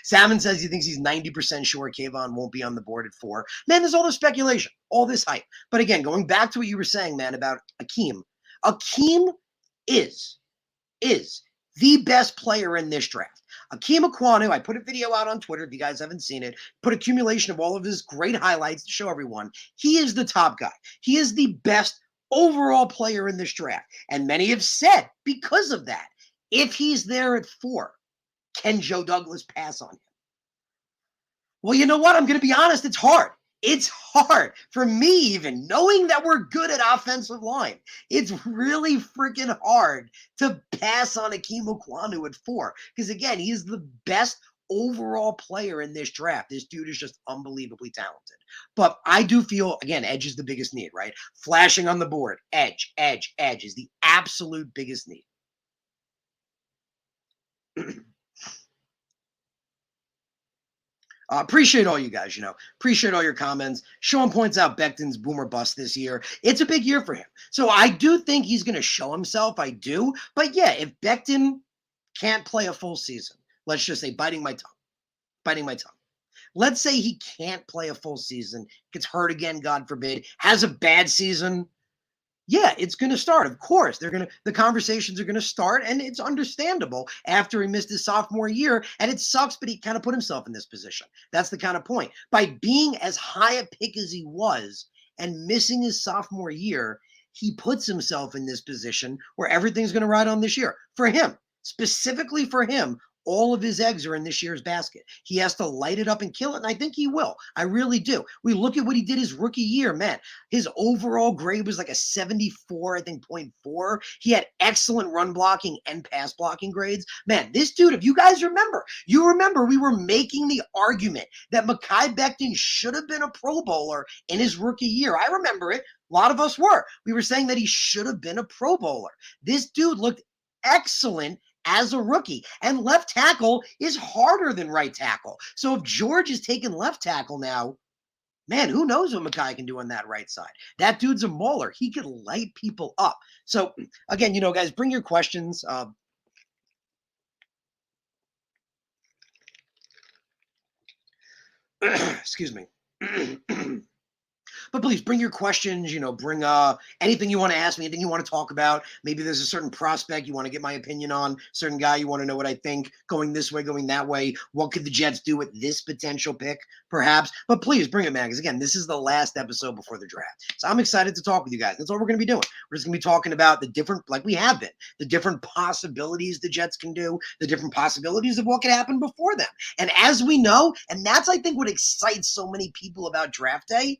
Salmon says he thinks he's 90% sure Kayvon won't be on the board at 4. Man, there's all this speculation, all this hype. But again, going back to what you were saying, man, about Akeem. Akeem is the best player in this draft. Akeem Ekwonu, I put a video out on Twitter if you guys haven't seen it, put accumulation of all of his great highlights to show everyone. He is the top guy. He is the best overall player in this draft. And many have said, because of that, if he's there at 4, can Joe Douglas pass on him? Well, you know what? I'm going to be honest. It's hard. It's hard for me, even knowing that we're good at offensive line. It's really freaking hard to pass on Akeem Ekwonu at 4. Because again, he's the best overall player in this draft. This dude is just unbelievably talented. But I do feel, again, edge is the biggest need, right? Flashing on the board. Edge is the absolute biggest need. Appreciate all you guys, appreciate all your comments. Sean points out Becton's boomer bust this year. It's a big year for him. So I do think he's going to show himself. I do. But yeah, if Becton can't play a full season, let's just say biting my tongue. Let's say he can't play a full season, gets hurt again, God forbid, has a bad season. Yeah, it's going to start. Of course, the conversations are going to start, and it's understandable after he missed his sophomore year, and it sucks, but he kind of put himself in this position. That's the kind of point. By being as high a pick as he was and missing his sophomore year, he puts himself in this position where everything's going to ride on this year. For him, specifically for him, all of his eggs are in this year's basket. He has to light it up and kill it, and I think he will. I really do. We look at what he did his rookie year, man. His overall grade was like a 74, I think, 0.4. He had excellent run blocking and pass blocking grades. Man, this dude, if you guys remember, we were making the argument that Mekhi Becton should have been a Pro Bowler in his rookie year. I remember it. A lot of us were. We were saying that he should have been a Pro Bowler. This dude looked excellent as a rookie, and left tackle is harder than right tackle. So if George is taking left tackle now, man, who knows what Mekhi can do on that right side? That dude's a mauler. He could light people up. So again, guys, bring your questions. Excuse me. But please bring your questions, bring anything you want to ask me, anything you want to talk about. Maybe there's a certain prospect you want to get my opinion on, certain guy you want to know what I think, going this way, going that way. What could the Jets do with this potential pick, perhaps? But please bring it, man, because again, this is the last episode before the draft. So I'm excited to talk with you guys. That's all we're going to be doing. We're just going to be talking about the different, like we have been, the different possibilities the Jets can do, the different possibilities of what could happen before them. And as we know, and that's, I think, what excites so many people about draft day,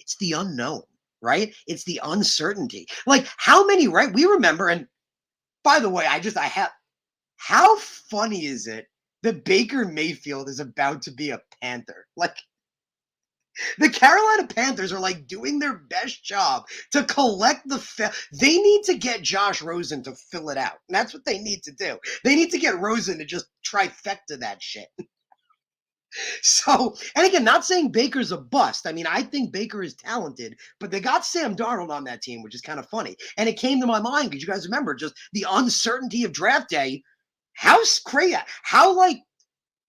it's the unknown, right? It's the uncertainty. Like how many, right? We remember, and by the way, how funny is it that Baker Mayfield is about to be a Panther? Like the Carolina Panthers are like doing their best job to collect they need to get Josh Rosen to fill it out. And that's what they need to do. They need to get Rosen to just trifecta that shit. So, and again, not saying Baker's a bust. I mean, I think Baker is talented, but they got Sam Darnold on that team, which is kind of funny. And it came to my mind because you guys remember just the uncertainty of draft day. How crazy, how like,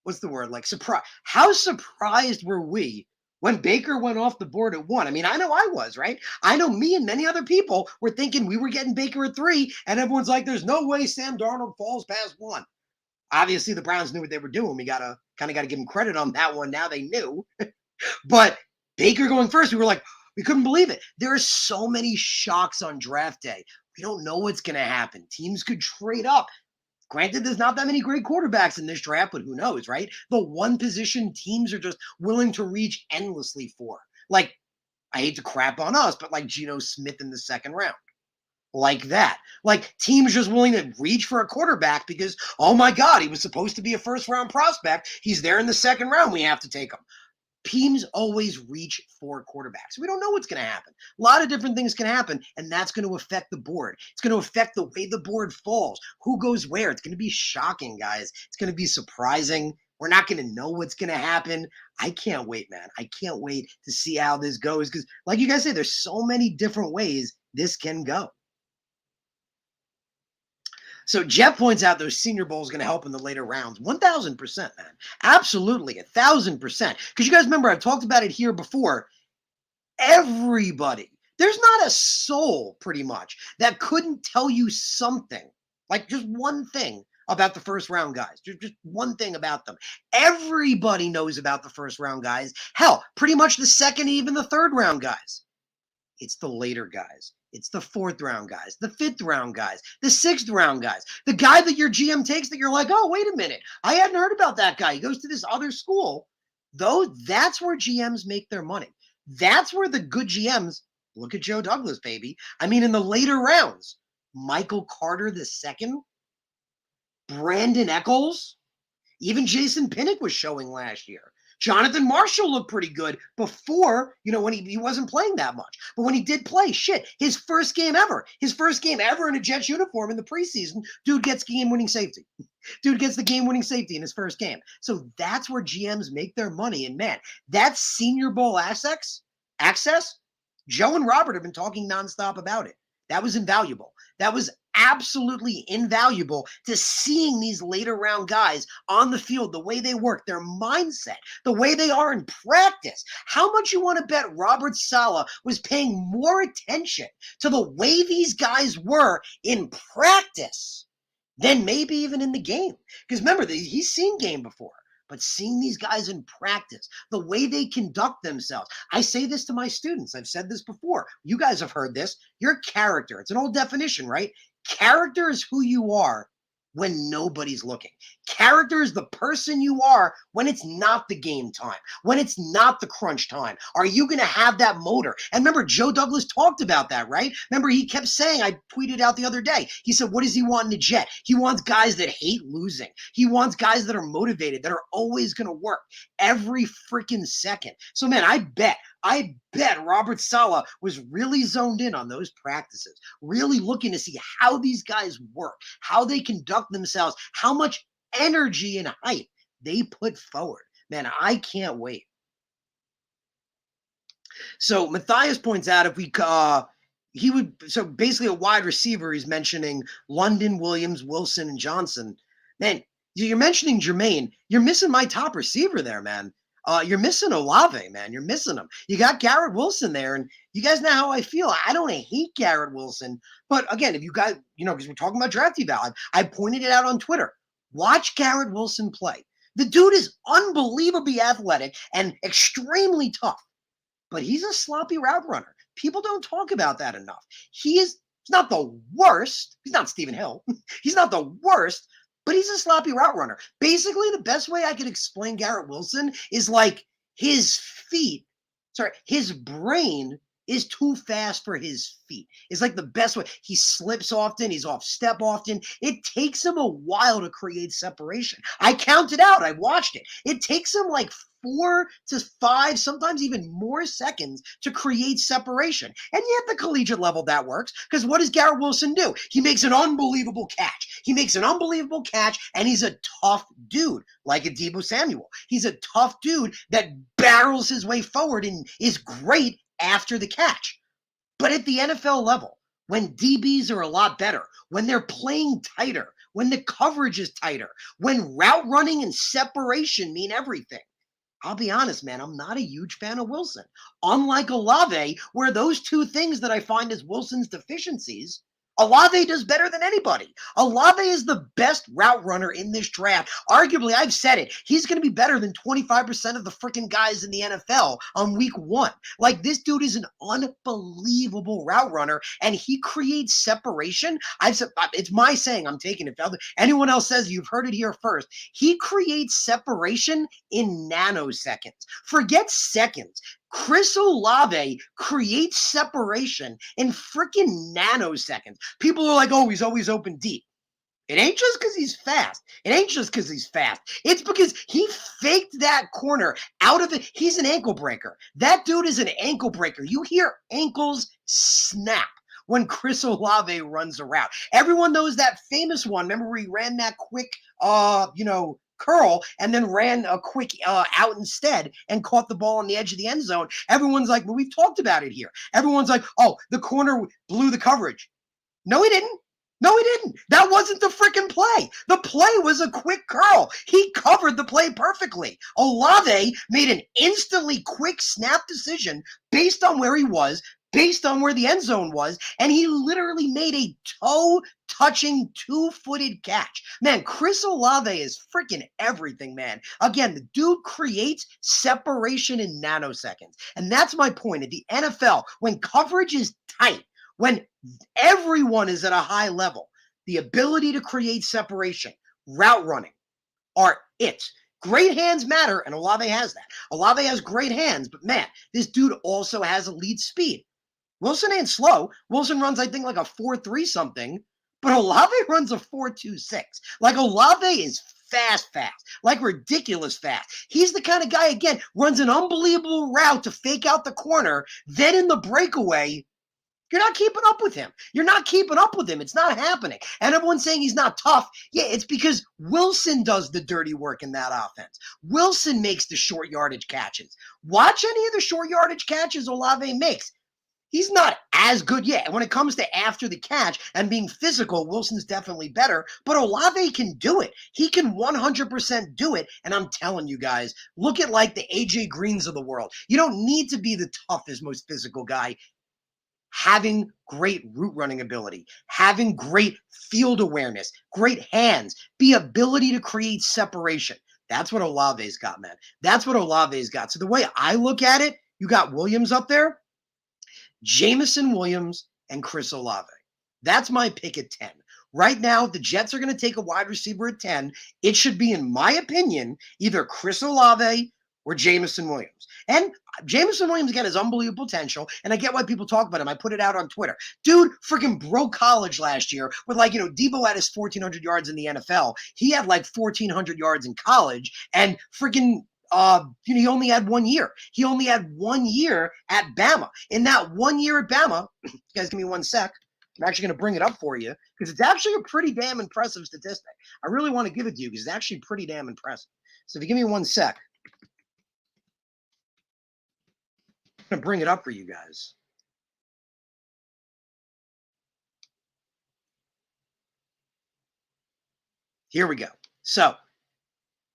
what's the word? Like surprise. How surprised were we when Baker went off the board at 1. I mean, I know I was, right? I know me and many other people were thinking we were getting Baker at 3, and everyone's like, there's no way Sam Darnold falls past 1. Obviously, the Browns knew what they were doing. We gotta give them credit on that one. Now they knew. But Baker going first, we were like, we couldn't believe it. There are so many shocks on draft day. We don't know what's going to happen. Teams could trade up. Granted, there's not that many great quarterbacks in this draft, but who knows, right? The one position teams are just willing to reach endlessly for. Like, I hate to crap on us, but like Geno Smith in the second round. Like that. Like teams just willing to reach for a quarterback because, oh my God, he was supposed to be a first round prospect. He's there in the second round. We have to take him. Teams always reach for quarterbacks. We don't know what's going to happen. A lot of different things can happen, and that's going to affect the board. It's going to affect the way the board falls, who goes where. It's going to be shocking, guys. It's going to be surprising. We're not going to know what's going to happen. I can't wait, man. I can't wait to see how this goes because, like you guys say, there's so many different ways this can go. So Jeff points out those Senior Bowls going to help in the later rounds. 1,000%, man. Absolutely, 1,000%. Because you guys remember, I've talked about it here before. Everybody, there's not a soul, pretty much, that couldn't tell you something, like just one thing about the first round guys. Just one thing about them. Everybody knows about the first round guys. Hell, pretty much the second, even the third round guys. It's the later guys. It's the fourth round guys, the fifth round guys, the sixth round guys, the guy that your GM takes that you're like, oh, wait a minute. I hadn't heard about that guy. He goes to this other school. Though that's where GMs make their money. That's where the good GMs, look at Joe Douglas, baby. I mean, in the later rounds, Michael Carter II, Brandon Eccles, even Jason Pinnock was showing last year. Jonathan Marshall looked pretty good before, when he wasn't playing that much. But when he did play, his first game ever in a Jets uniform in the preseason, dude gets game-winning safety. Dude gets the game-winning safety in his first game. So that's where GMs make their money. And man, that Senior Bowl access, Joe and Robert have been talking nonstop about it. That was invaluable. That was absolutely invaluable to seeing these later round guys on the field, the way they work, their mindset, the way they are in practice. How much you want to bet Robert Saleh was paying more attention to the way these guys were in practice than maybe even in the game? Because remember, he's seen game before. But seeing these guys in practice, the way they conduct themselves. I say this to my students. I've said this before. You guys have heard this. Your character. It's an old definition, right? Character is who you are when nobody's looking. Character is the person you are when it's not the game time, when it's not the crunch time. Are you going to have that motor? And remember, Joe Douglas talked about that, right? Remember, he kept saying, I tweeted out the other day, he said, what does he want in a Jet? He wants guys that hate losing. He wants guys that are motivated, that are always going to work every freaking second. So, man, I bet Robert Saleh was really zoned in on those practices, really looking to see how these guys work, how they conduct themselves, how much energy and hype they put forward. Man, I can't wait. So Matthias points out so basically a wide receiver, he's mentioning London, Williams, Wilson, and Johnson. Man, you're mentioning Jermaine. You're missing my top receiver there, man. You're missing Olave, man. You're missing him. You got Garrett Wilson there, and you guys know how I feel. I don't hate Garrett Wilson, but again, if you guys, because we're talking about draft eval, I pointed it out on Twitter. Watch Garrett Wilson play. The dude is unbelievably athletic and extremely tough, but he's a sloppy route runner. People don't talk about that enough. He's not the worst. He's not Stephen Hill. He's not the worst, but he's a sloppy route runner. Basically, the best way I could explain Garrett Wilson is like his brain is too fast for his feet. It's like the best way. He slips often. He's off step often. It takes him a while to create separation. I counted out. I watched it. It takes him like 4 to 5, sometimes even more seconds to create separation. And yet at the collegiate level, that works. Because what does Garrett Wilson do? He makes an unbelievable catch. And he's a tough dude, like a Deebo Samuel. He's a tough dude that barrels his way forward and is great after the catch. But at the NFL level, when DBs are a lot better, when they're playing tighter, when the coverage is tighter, when route running and separation mean everything, I'll be honest, man, I'm not a huge fan of Wilson. Unlike Olave, where those two things that I find as Wilson's deficiencies, Olave does better than anybody. Olave is the best route runner in this draft. Arguably, I've said it, he's going to be better than 25% of the freaking guys in the NFL on week one. Like, this dude is an unbelievable route runner, and he creates separation. I've said, it's my saying, I'm taking it. Anyone else says, you've heard it here first. He creates separation in nanoseconds. Forget seconds. Chris Olave creates separation in freaking nanoseconds. People are like, oh, he's always open deep. It ain't just because he's fast. It ain't just because he's fast. It's because he faked that corner out of it. He's an ankle breaker. That dude is an ankle breaker. You hear ankles snap when Chris Olave runs a route. Everyone knows that famous one. Remember where he ran that quick, curl and then ran a quick out instead and caught the ball on the edge of the end zone. Everyone's like, well, we've talked about it here. Everyone's like, oh, the corner blew the coverage. No, he didn't. No, he didn't. That wasn't the freaking play. The play was a quick curl. He covered the play perfectly. Olave made an instantly quick snap decision based on where he was, based on where the end zone was, and he literally made a toe-touching, two-footed catch. Man, Chris Olave is freaking everything, man. Again, the dude creates separation in nanoseconds, and that's my point. At the NFL, when coverage is tight, when everyone is at a high level, the ability to create separation, route running, are it. Great hands matter, and Olave has that. Olave has great hands, but man, this dude also has elite speed. Wilson ain't slow. Wilson runs, I think, like a 4.3 something, but Olave runs a 4.26. Like, Olave is fast, like ridiculous fast. He's the kind of guy, again, runs an unbelievable route to fake out the corner. Then in the breakaway, you're not keeping up with him. You're not keeping up with him. It's not happening. And everyone's saying he's not tough. Yeah, it's because Wilson does the dirty work in that offense. Wilson makes the short yardage catches. Watch any of the short yardage catches Olave makes. He's not as good yet. When it comes to after the catch and being physical, Wilson's definitely better, but Olave can do it. He can 100% do it, and I'm telling you guys, look at like the AJ Greens of the world. You don't need to be the toughest, most physical guy. Having great route running ability, having great field awareness, great hands, the ability to create separation. That's what Olave's got, man. That's what Olave's got. So the way I look at it, you got Williams up there, Jameson Williams, and Chris Olave. That's my pick at 10. Right now, the Jets are going to take a wide receiver at 10. It should be, in my opinion, either Chris Olave or Jameson Williams. And Jameson Williams, again, has unbelievable potential, and I get why people talk about him. I put it out on Twitter. Dude freaking broke college last year with, like, Debo had his 1,400 yards in the NFL. He had, like, 1,400 yards in college, and freaking he only had 1 year. He only had 1 year at Bama. In that 1 year at Bama, you guys give me 1 sec. I'm actually going to bring it up for you because it's actually a pretty damn impressive statistic. I really want to give it to you because it's actually pretty damn impressive. So if you give me 1 sec, I'm going to bring it up for you guys. Here we go. So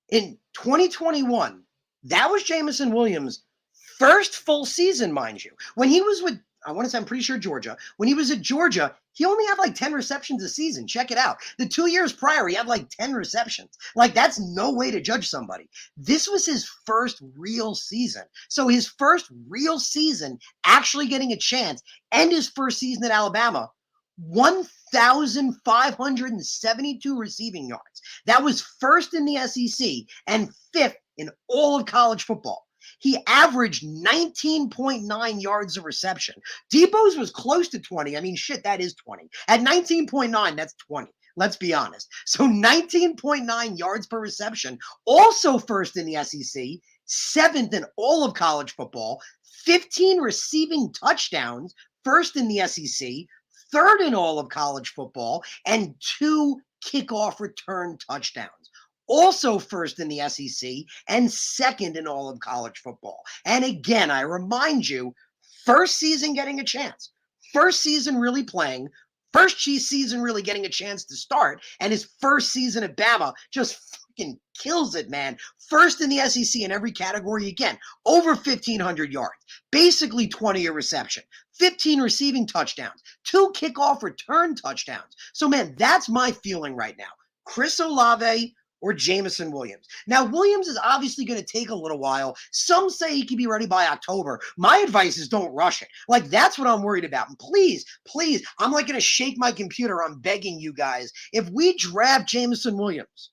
in 2021, that was Jameson Williams' first full season, mind you. When he was with, I want to say, I'm pretty sure Georgia. When he was at Georgia, he only had like 10 receptions a season. Check it out. The 2 years prior, he had like 10 receptions. Like, that's no way to judge somebody. This was his first real season. So his first real season actually getting a chance, and his first season at Alabama, 1,572 receiving yards. That was first in the SEC and fifth in all of college football. He averaged 19.9 yards of reception. Debo's was close to 20. I mean, shit, that is 20. At 19.9, that's 20. Let's be honest. So 19.9 yards per reception, also first in the SEC, seventh in all of college football, 15 receiving touchdowns, first in the SEC, third in all of college football, and 2 kickoff return touchdowns. Also first in the SEC and second in all of college football. And again, I remind you, first season getting a chance, first season really playing, first season really getting a chance to start, and his first season at Bama just freaking kills it, man. First in the SEC in every category again, over 1,500 yards, basically 20 a reception, 15 receiving touchdowns, 2 kickoff return touchdowns. So, man, that's my feeling right now. Chris Olave or Jameson Williams. Now, Williams is obviously going to take a little while. Some say he could be ready by October. My advice is don't rush it. Like, that's what I'm worried about. And please, I'm like going to shake my computer. I'm begging you guys. If we draft Jameson Williams,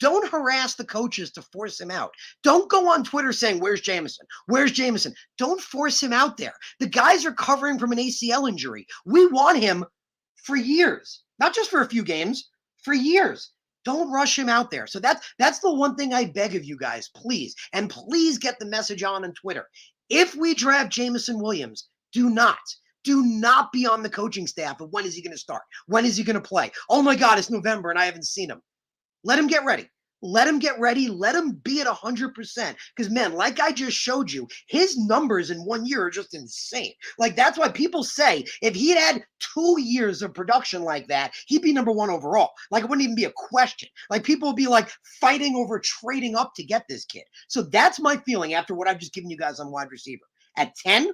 don't harass the coaches to force him out. Don't go on Twitter saying, where's Jameson? Where's Jameson? Don't force him out there. The guy's recovering from an ACL injury. We want him for years, not just for a few games, for years. Don't rush him out there. So that's the one thing I beg of you guys, please. And please get the message on Twitter. If we draft Jameson Williams, do not be on the coaching staff of when is he going to start? When is he going to play? Oh my God, it's November and I haven't seen him. Let him get ready. Let him get ready. Let him be at 100%. Because, man, like I just showed you, his numbers in 1 year are just insane. Like, that's why people say if he had 2 years of production like that, he'd be number 1 overall. Like, it wouldn't even be a question. Like, people would be, like, fighting over trading up to get this kid. So that's my feeling after what I've just given you guys on wide receiver. At 10,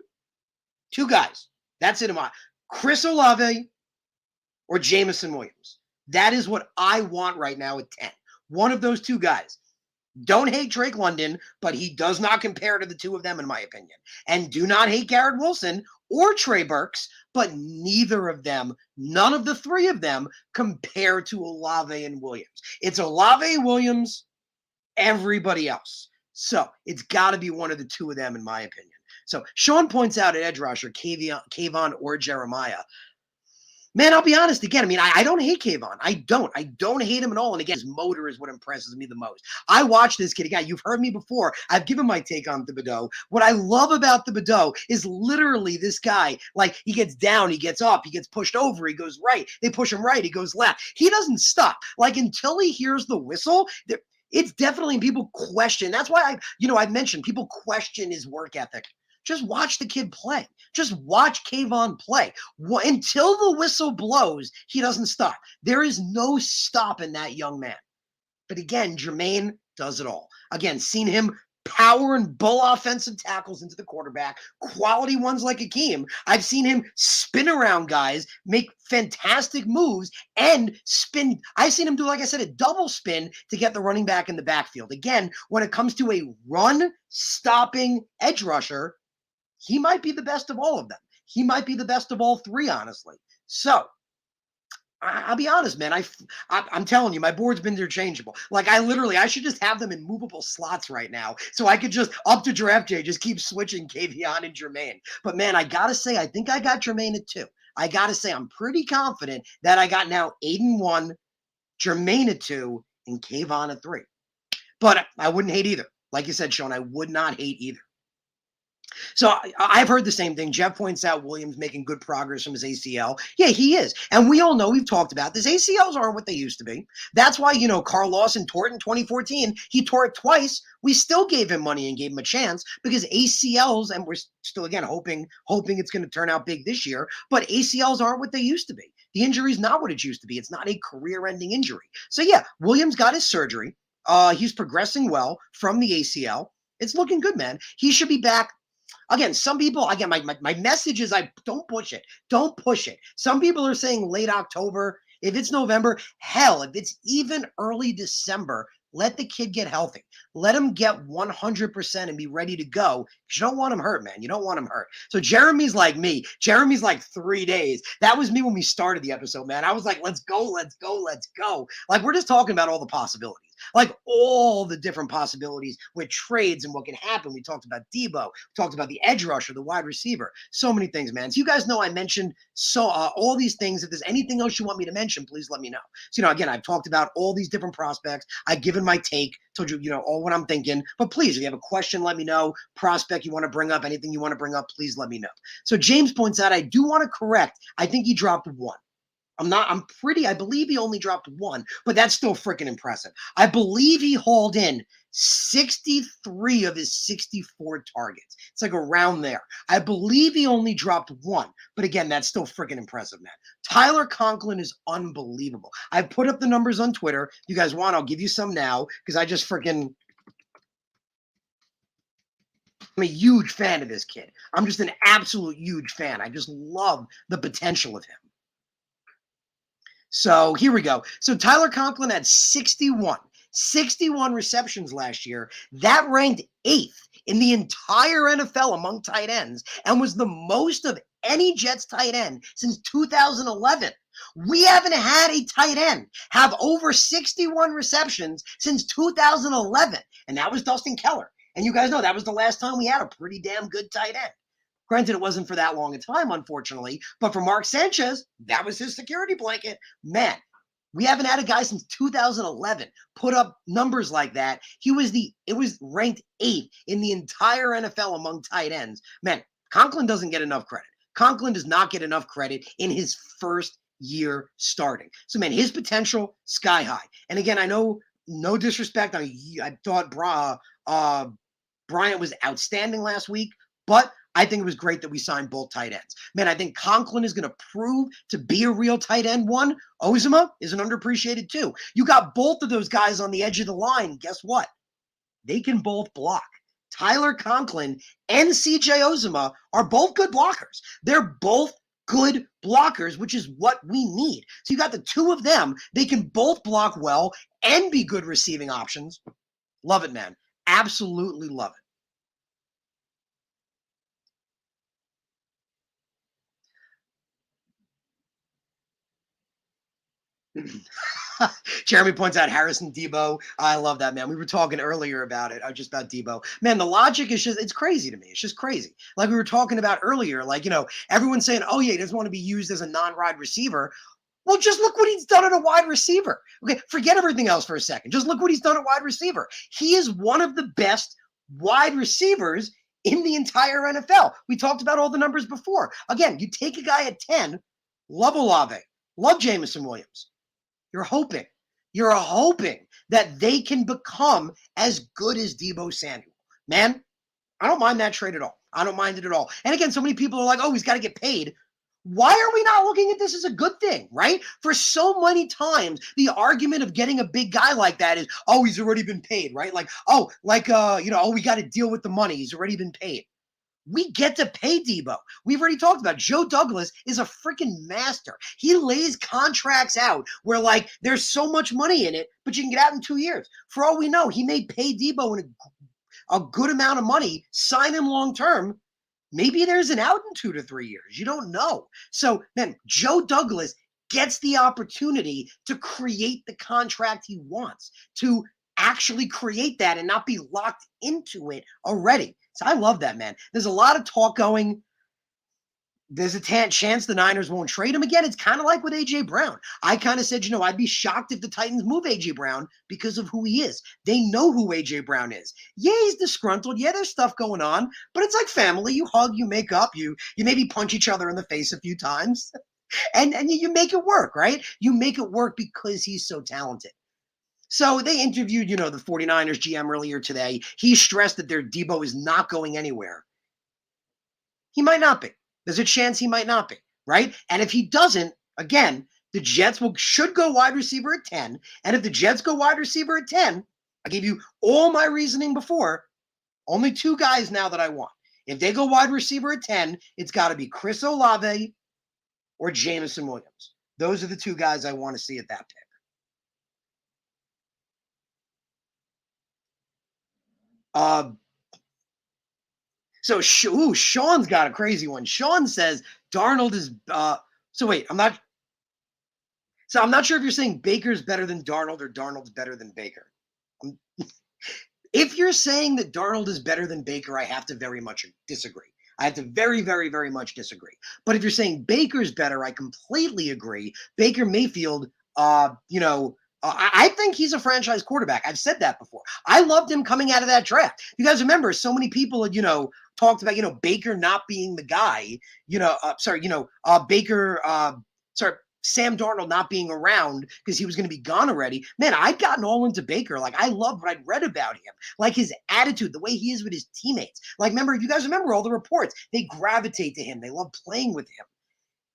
2 guys. That's it in my Chris Olave or Jameson Williams. That is what I want right now at 10. One of those 2 guys. Don't hate Drake London, but he does not compare to the 2 of them, in my opinion. And do not hate Garrett Wilson or Trey Burks, but neither of them, none of the 3 of them compare to Olave and Williams. It's Olave, Williams, everybody else. So it's got to be one of the 2 of them, in my opinion. So Sean points out at edge rusher, Kayvon or Jeremiah. Man, I'll be honest again. I mean, I don't hate Kayvon. I don't hate him at all. And again, his motor is what impresses me the most. I watch this kid. Again, you've heard me before. I've given my take on Thibodeau. What I love about Thibodeau is literally this guy, like, he gets down, he gets up, he gets pushed over, he goes right. They push him right, he goes left. He doesn't stop. Like, until he hears the whistle, it's definitely people question. That's why I've mentioned people question his work ethic. Just watch the kid play. Just watch Kayvon play. Until the whistle blows, he doesn't stop. There is no stop in that young man. But again, Jermaine does it all. Again, seen him power and bull offensive tackles into the quarterback, quality ones like Akeem. I've seen him spin around guys, make fantastic moves, and spin. I've seen him do, like I said, a double spin to get the running back in the backfield. Again, when it comes to a run-stopping edge rusher, he might be the best of all of them. He might be the best of all 3, honestly. So I'll be honest, man. I'm telling you, my board's been interchangeable. Like, I should just have them in movable slots right now, so I could just up to draft day, just keep switching Kayvon and Jermaine. But man, I gotta say, I think I got Jermaine at 2. I gotta say, I'm pretty confident that I got now Aiden 1, Jermaine at 2, and Kayvon at 3. But I wouldn't hate either. Like you said, Sean, I would not hate either. So I've heard the same thing. Jeff points out Williams making good progress from his ACL. Yeah, he is. And we all know, we've talked about this. ACLs aren't what they used to be. That's why, Carl Lawson tore it in 2014. He tore it twice. We still gave him money and gave him a chance because ACLs, and we're still, again, hoping it's going to turn out big this year, but ACLs aren't what they used to be. The injury is not what it used to be. It's not a career-ending injury. So yeah, Williams got his surgery. He's progressing well from the ACL. It's looking good, man. He should be back. Again, some people, my message is don't push it. Don't push it. Some people are saying late October. If it's November, hell, if it's even early December, let the kid get healthy. Let him get 100% and be ready to go. You don't want him hurt, man. You don't want him hurt. So Jeremy's like me. Jeremy's like 3 days. That was me when we started the episode, man. I was like, let's go, let's go, let's go. Like, we're just talking about all the possibilities. Like, all the different possibilities with trades and what can happen. We talked about Debo. We talked about the edge rusher, the wide receiver. So many things, man. So you guys know I mentioned all these things. If there's anything else you want me to mention, please let me know. So, again, I've talked about all these different prospects. I've given my take, told you, all what I'm thinking. But please, if you have a question, let me know. Prospect you want to bring up, anything you want to bring up, please let me know. So James points out, I do want to correct. I think he dropped 1. I believe he only dropped 1, but that's still freaking impressive. I believe he hauled in 63 of his 64 targets. It's like around there. I believe he only dropped 1, but again, that's still freaking impressive, man. Tyler Conklin is unbelievable. I put up the numbers on Twitter. You guys want, I'll give you some now because I just freaking, I'm a huge fan of this kid. I'm just an absolute huge fan. I just love the potential of him. So here we go. So Tyler Conklin had 61 receptions last year. That ranked 8th in the entire NFL among tight ends and was the most of any Jets tight end since 2011. We haven't had a tight end have over 61 receptions since 2011, and that was Dustin Keller. And you guys know that was the last time we had a pretty damn good tight end. Granted, it wasn't for that long a time, unfortunately, but for Mark Sanchez, that was his security blanket. Man, we haven't had a guy since 2011 put up numbers like that. It was ranked 8th in the entire NFL among tight ends. Man, Conklin doesn't get enough credit. Conklin does not get enough credit in his first year starting. So, man, his potential, sky high. And again, I know, no disrespect, I thought Bryant was outstanding last week, but I think it was great that we signed both tight ends. Man, I think Conklin is going to prove to be a real tight end one. Uzomah is an underappreciated too. You got both of those guys on the edge of the line. Guess what? They can both block. Tyler Conklin and CJ Uzomah are both good blockers. They're both good blockers, which is what we need. So you got the two of them. They can both block well and be good receiving options. Love it, man. Absolutely love it. Jeremy points out Harrison Debo. I love that, man. We were talking earlier about it, just about Debo. Man, the logic is just, it's crazy to me. It's just crazy. Like we were talking about earlier, like, everyone's saying, oh, yeah, he doesn't want to be used as a non-wide receiver. Well, just look what he's done at a wide receiver. Okay, forget everything else for a second. Just look what he's done at wide receiver. He is one of the best wide receivers in the entire NFL. We talked about all the numbers before. Again, you take a guy at 10, love Olave, love Jameson Williams. You're hoping that they can become as good as Debo Samuel. Man, I don't mind that trade at all. I don't mind it at all. And again, so many people are like, oh, he's got to get paid. Why are we not looking at this as a good thing, right? For so many times, the argument of getting a big guy like that is, oh, he's already been paid, right? Like, oh, we got to deal with the money. He's already been paid. We get to pay Debo. We've already talked about it. Joe Douglas is a freaking master. He lays contracts out where, like, there's so much money in it, but you can get out in 2 years. For all we know, he may pay Debo in a good amount of money, sign him long term. Maybe there's an out in 2 to 3 years. You don't know. So, man, Joe Douglas gets the opportunity to create the contract he wants, to actually create that and not be locked into it already. So I love that, man. There's a lot of talk going. There's a chance the Niners won't trade him again. It's kind of like with A.J. Brown. I kind of said, I'd be shocked if the Titans move A.J. Brown because of who he is. They know who A.J. Brown is. Yeah, he's disgruntled. Yeah, there's stuff going on, but it's like family. You hug, you make up, you maybe punch each other in the face a few times, and you make it work, right? You make it work because he's so talented. So they interviewed, the 49ers GM earlier today. He stressed that their Debo is not going anywhere. He might not be. There's a chance he might not be, right? And if he doesn't, again, the Jets should go wide receiver at 10. And if the Jets go wide receiver at 10, I gave you all my reasoning before. Only 2 guys now that I want. If they go wide receiver at 10, it's got to be Chris Olave or Jameson Williams. Those are the 2 guys I want to see at that pick. So Sean's got a crazy one. Sean says Darnold is I'm not sure if you're saying Baker's better than Darnold or Darnold's better than Baker. If you're saying that Darnold is better than Baker, I have to very much disagree. I have to very, very, very much disagree. But if you're saying Baker's better, I completely agree. Baker Mayfield, I think he's a franchise quarterback. I've said that before. I loved him coming out of that draft. You guys remember, so many people had, talked about, Baker not being the guy, Sam Darnold not being around because he was going to be gone already. Man, I'd gotten all into Baker. Like, I loved what I'd read about him. Like, his attitude, the way he is with his teammates. Like, if you guys remember all the reports, they gravitate to him. They love playing with him.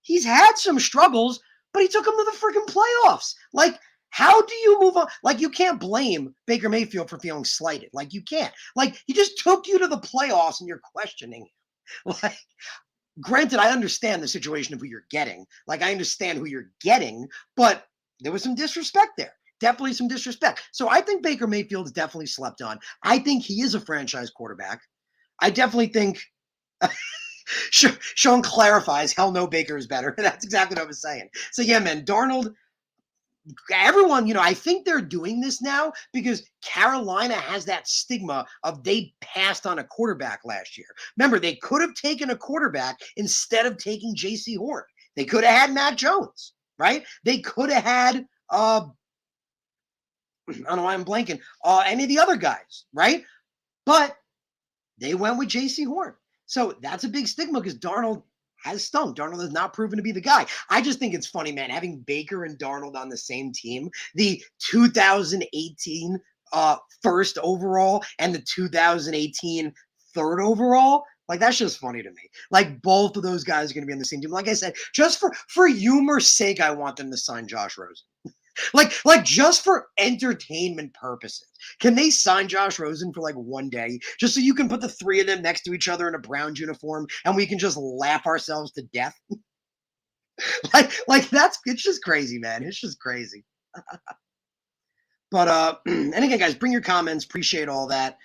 he's had some struggles, but he took him to the freaking playoffs. Like, how do you move on? Like, you can't blame Baker Mayfield for feeling slighted. Like, you can't. Like, he just took you to the playoffs and you're questioning him. Like, granted, I understand the situation of who you're getting. Like, I understand who you're getting, but there was some disrespect there. Definitely some disrespect. So I think Baker Mayfield is definitely slept on. I think he is a franchise quarterback. I definitely think Sean clarifies, hell no, Baker is better. That's exactly what I was saying. So yeah, man, Darnold, everyone, I think they're doing this now because Carolina has that stigma of they passed on a quarterback last year. Remember, they could have taken a quarterback instead of taking J.C. Horn. They could have had Matt Jones, right? They could have had, I don't know why I'm blanking, any of the other guys, right? But they went with J.C. Horn. So that's a big stigma because Darnold has stunk. Darnold has not proven to be the guy. I just think it's funny, man, having Baker and Darnold on the same team, the 2018 first overall and the 2018 third overall. Like, that's just funny to me. Like, both of those guys are going to be on the same team. Like I said, just for humor's sake, I want them to sign Josh Rosen. Like just for entertainment purposes. Can they sign Josh Rosen for like one day just so you can put the three of them next to each other in a Browns uniform and we can just laugh ourselves to death? like it's just crazy, man. It's just crazy. But and again, guys, bring your comments. Appreciate all that.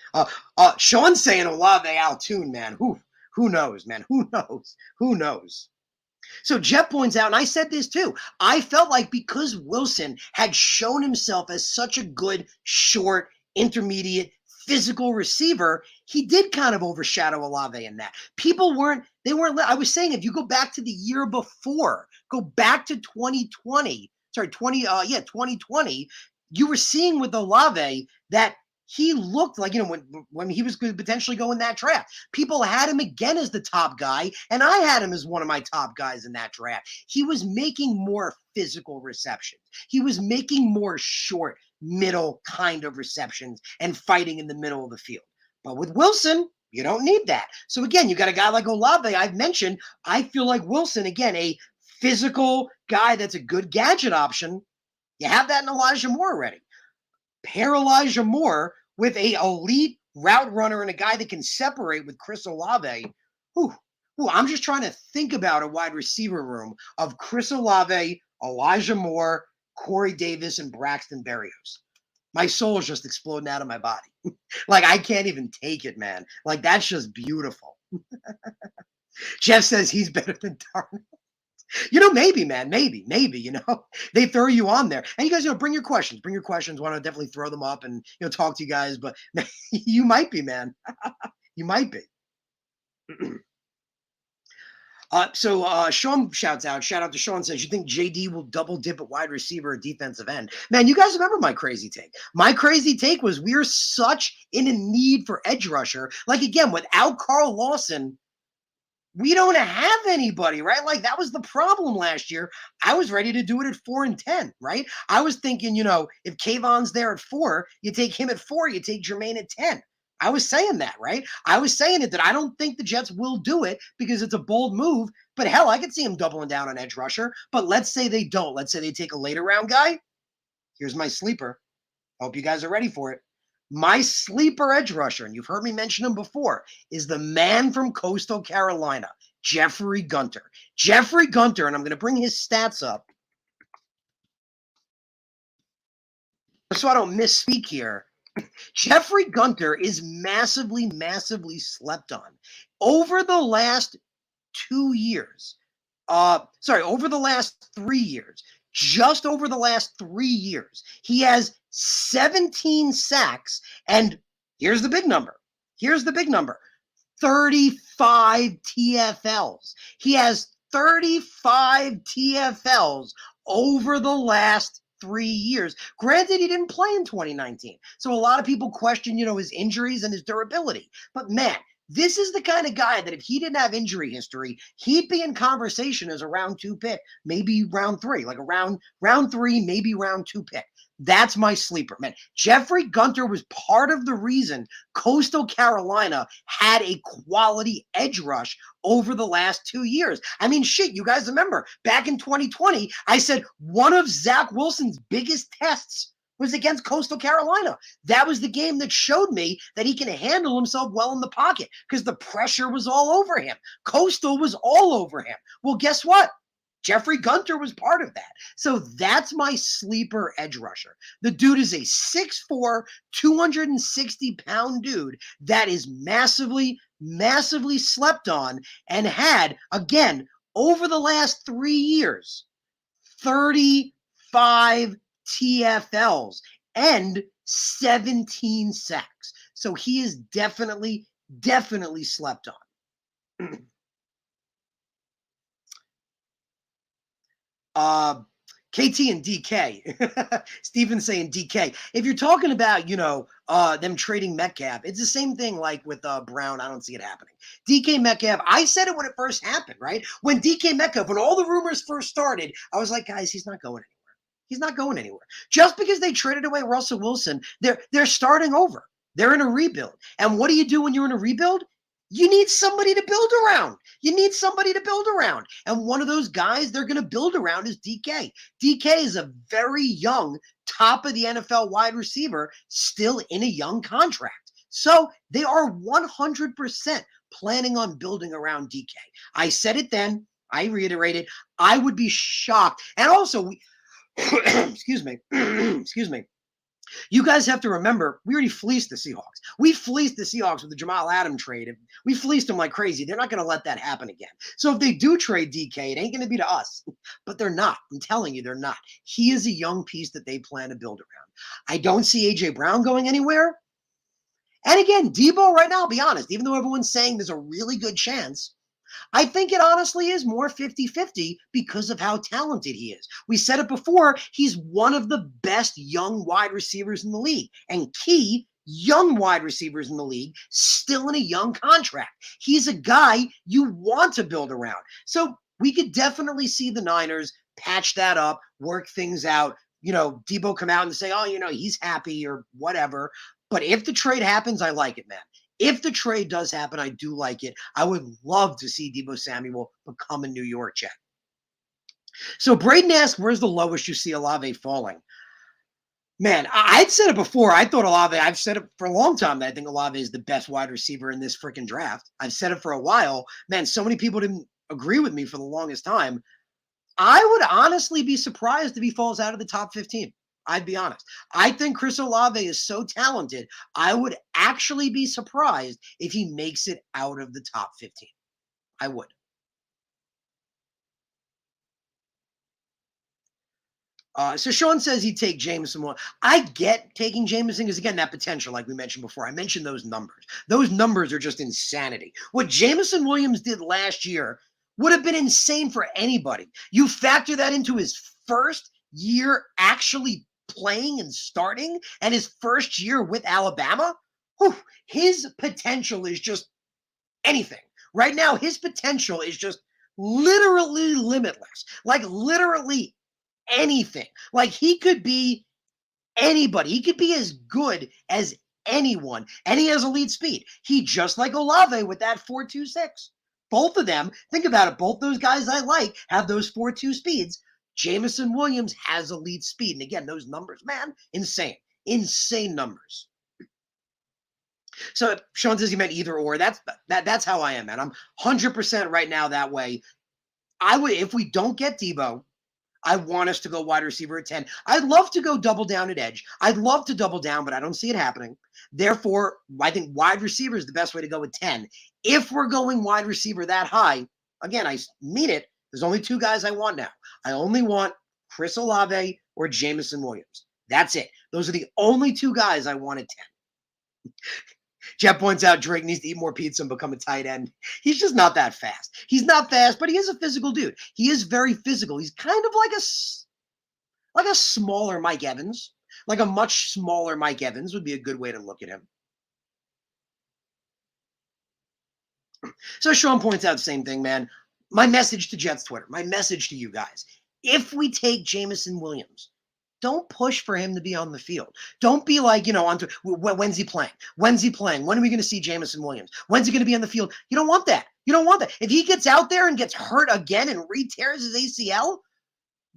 Sean's saying Olave Altoon, man. Who knows, man? Who knows? Who knows? So Jeff points out, and I said this too, I felt like because Wilson had shown himself as such a good, short, intermediate, physical receiver, he did kind of overshadow Olave in that. I was saying, if you go back to the year before, go back to 2020, 2020, you were seeing with Olave that he looked like, when he was going to potentially go in that draft, people had him again as the top guy, and I had him as one of my top guys in that draft. He was making more physical receptions. He was making more short, middle kind of receptions and fighting in the middle of the field. But with Wilson, you don't need that. So again, you got a guy like Olave. I've mentioned, I feel like Wilson, again, a physical guy that's a good gadget option. You have that in Elijah Moore already. Pair Elijah Moore with a elite route runner and a guy that can separate with Chris Olave. I'm just trying to think about a wide receiver room of Chris Olave, Elijah Moore, Corey Davis, and Braxton Berrios. My soul is just exploding out of my body. Like, I can't even take it, man. Like, that's just beautiful. Jeff says he's better than Darnold. Maybe, man, maybe, they throw you on there. And you guys, bring your questions. Want to definitely throw them up and, talk to you guys. But you might be, man. You might be. So Sean shouts out. Shout out to Sean, says, you think JD will double dip at wide receiver or defensive end? Man, you guys remember my crazy take. My crazy take was we're such in a need for edge rusher. Like, again, without Carl Lawson, we don't have anybody, right? Like, that was the problem last year. I was ready to do it at 4 and 10, right? I was thinking, if Kayvon's there at 4, you take him at 4, you take Jermaine at 10. I was saying that, right? I was saying it that I don't think the Jets will do it because it's a bold move. But hell, I could see him doubling down on edge rusher. But let's say they don't. Let's say they take a later round guy. Here's my sleeper. Hope you guys are ready for it. My sleeper edge rusher, and you've heard me mention him before, is the man from Coastal Carolina, Jeffrey Gunter. Jeffrey Gunter, and I'm going to bring his stats up so I don't misspeak here. Jeffrey Gunter is massively, massively slept on. Over the last 2 years, over the last 3 years, just over the last 3 years, he has 17 sacks, and here's the big number. 35 TFLs. He has 35 TFLs over the last 3 years. Granted, he didn't play in 2019. So a lot of people question, his injuries and his durability. But man, This is the kind of guy that if he didn't have injury history, he'd be in conversation as a round 2 pick, maybe round 3, like a round 3, maybe round 2 pick. That's my sleeper, man. Jeffrey Gunter was part of the reason Coastal Carolina had a quality edge rush over the last 2 years. I mean, shit, you guys remember back in 2020, I said one of Zach Wilson's biggest tests was against Coastal Carolina. That was the game that showed me that he can handle himself well in the pocket because the pressure was all over him. Coastal was all over him. Well, guess what? Jeffrey Gunter was part of that. So that's my sleeper edge rusher. The dude is a 6'4", 260-pound dude that is massively, massively slept on and had, again, over the last 3 years, 35 TFLs and 17 sacks. So he is definitely, definitely slept on. KT and DK. Steven's saying DK. If you're talking about, them trading Metcalf, it's the same thing like with Brown. I don't see it happening. DK Metcalf, I said it when it first happened, right? When DK Metcalf, when all the rumors first started, I was like, guys, he's not going anywhere. He's not going anywhere. Just because they traded away Russell Wilson, they're starting over. They're in a rebuild. And what do you do when you're in a rebuild? You need somebody to build around. You need somebody to build around. And one of those guys they're going to build around is DK. DK is a very young, top of the NFL wide receiver, still in a young contract. So they are 100% planning on building around DK. I said it then. I reiterate it. I would be shocked. And also, excuse me. Excuse me. You guys have to remember, we already fleeced the Seahawks. We fleeced the Seahawks with the Jamal Adams trade. We fleeced them like crazy. They're not going to let that happen again. So if they do trade DK, it ain't going to be to us. But they're not. I'm telling you, they're not. He is a young piece that they plan to build around. I don't see A.J. Brown going anywhere. And again, Debo right now, I'll be honest, even though everyone's saying there's a really good chance, I think it honestly is more 50-50 because of how talented he is. We said it before, he's one of the best young wide receivers in the league and key young wide receivers in the league, still in a young contract. He's a guy you want to build around. So we could definitely see the Niners patch that up, work things out. Debo come out and say, oh, he's happy or whatever. But if the trade happens, I like it, man. If the trade does happen, I do like it. I would love to see Debo Samuel become a New York Jet. So Braden asks, where's the lowest you see Olave falling? Man, I'd said it before. I thought Olave, I've said it for a long time that I think Olave is the best wide receiver in this freaking draft. I've said it for a while. Man, so many people didn't agree with me for the longest time. I would honestly be surprised if he falls out of the top 15. I'd be honest. I think Chris Olave is so talented. I would actually be surprised if he makes it out of the top 15. I would. So Sean says he'd take Jameson more. I get taking Jameson because, again, that potential, like we mentioned before. I mentioned those numbers. Those numbers are just insanity. What Jameson Williams did last year would have been insane for anybody. You factor that into his first year actually playing and starting and his first year with Alabama, his potential is just anything. Right now, his potential is just literally limitless. Like literally anything. Like he could be anybody. He could be as good as anyone. And he has elite speed. He just like Olave with that 4.26. Both of them, think about it, both those guys I like have those 4.2 speeds. Jameson Williams has elite speed. And again, those numbers, man, insane. Insane numbers. So Sean says he meant either or. That's how I am, man. I'm 100% right now that way. I would, if we don't get Debo, I want us to go wide receiver at 10. I'd love to go double down at edge. I'd love to double down, but I don't see it happening. Therefore, I think wide receiver is the best way to go at 10. If we're going wide receiver that high, again, I mean it. There's only two guys I want now. I only want Chris Olave or Jameson Williams. That's it. Those are the only two guys I want at 10. Jeff points out Drake needs to eat more pizza and become a tight end. He's just not that fast. He's not fast, but he is a physical dude. He is very physical. He's kind of like a smaller Mike Evans. Like a much smaller Mike Evans would be a good way to look at him. So Sean points out the same thing, man. My message to Jets Twitter, my message to you guys. If we take Jameson Williams, don't push for him to be on the field. Don't be like, when's he playing? When's he playing? When are we going to see Jameson Williams? When's he going to be on the field? You don't want that. You don't want that. If he gets out there and gets hurt again and re-tears his ACL,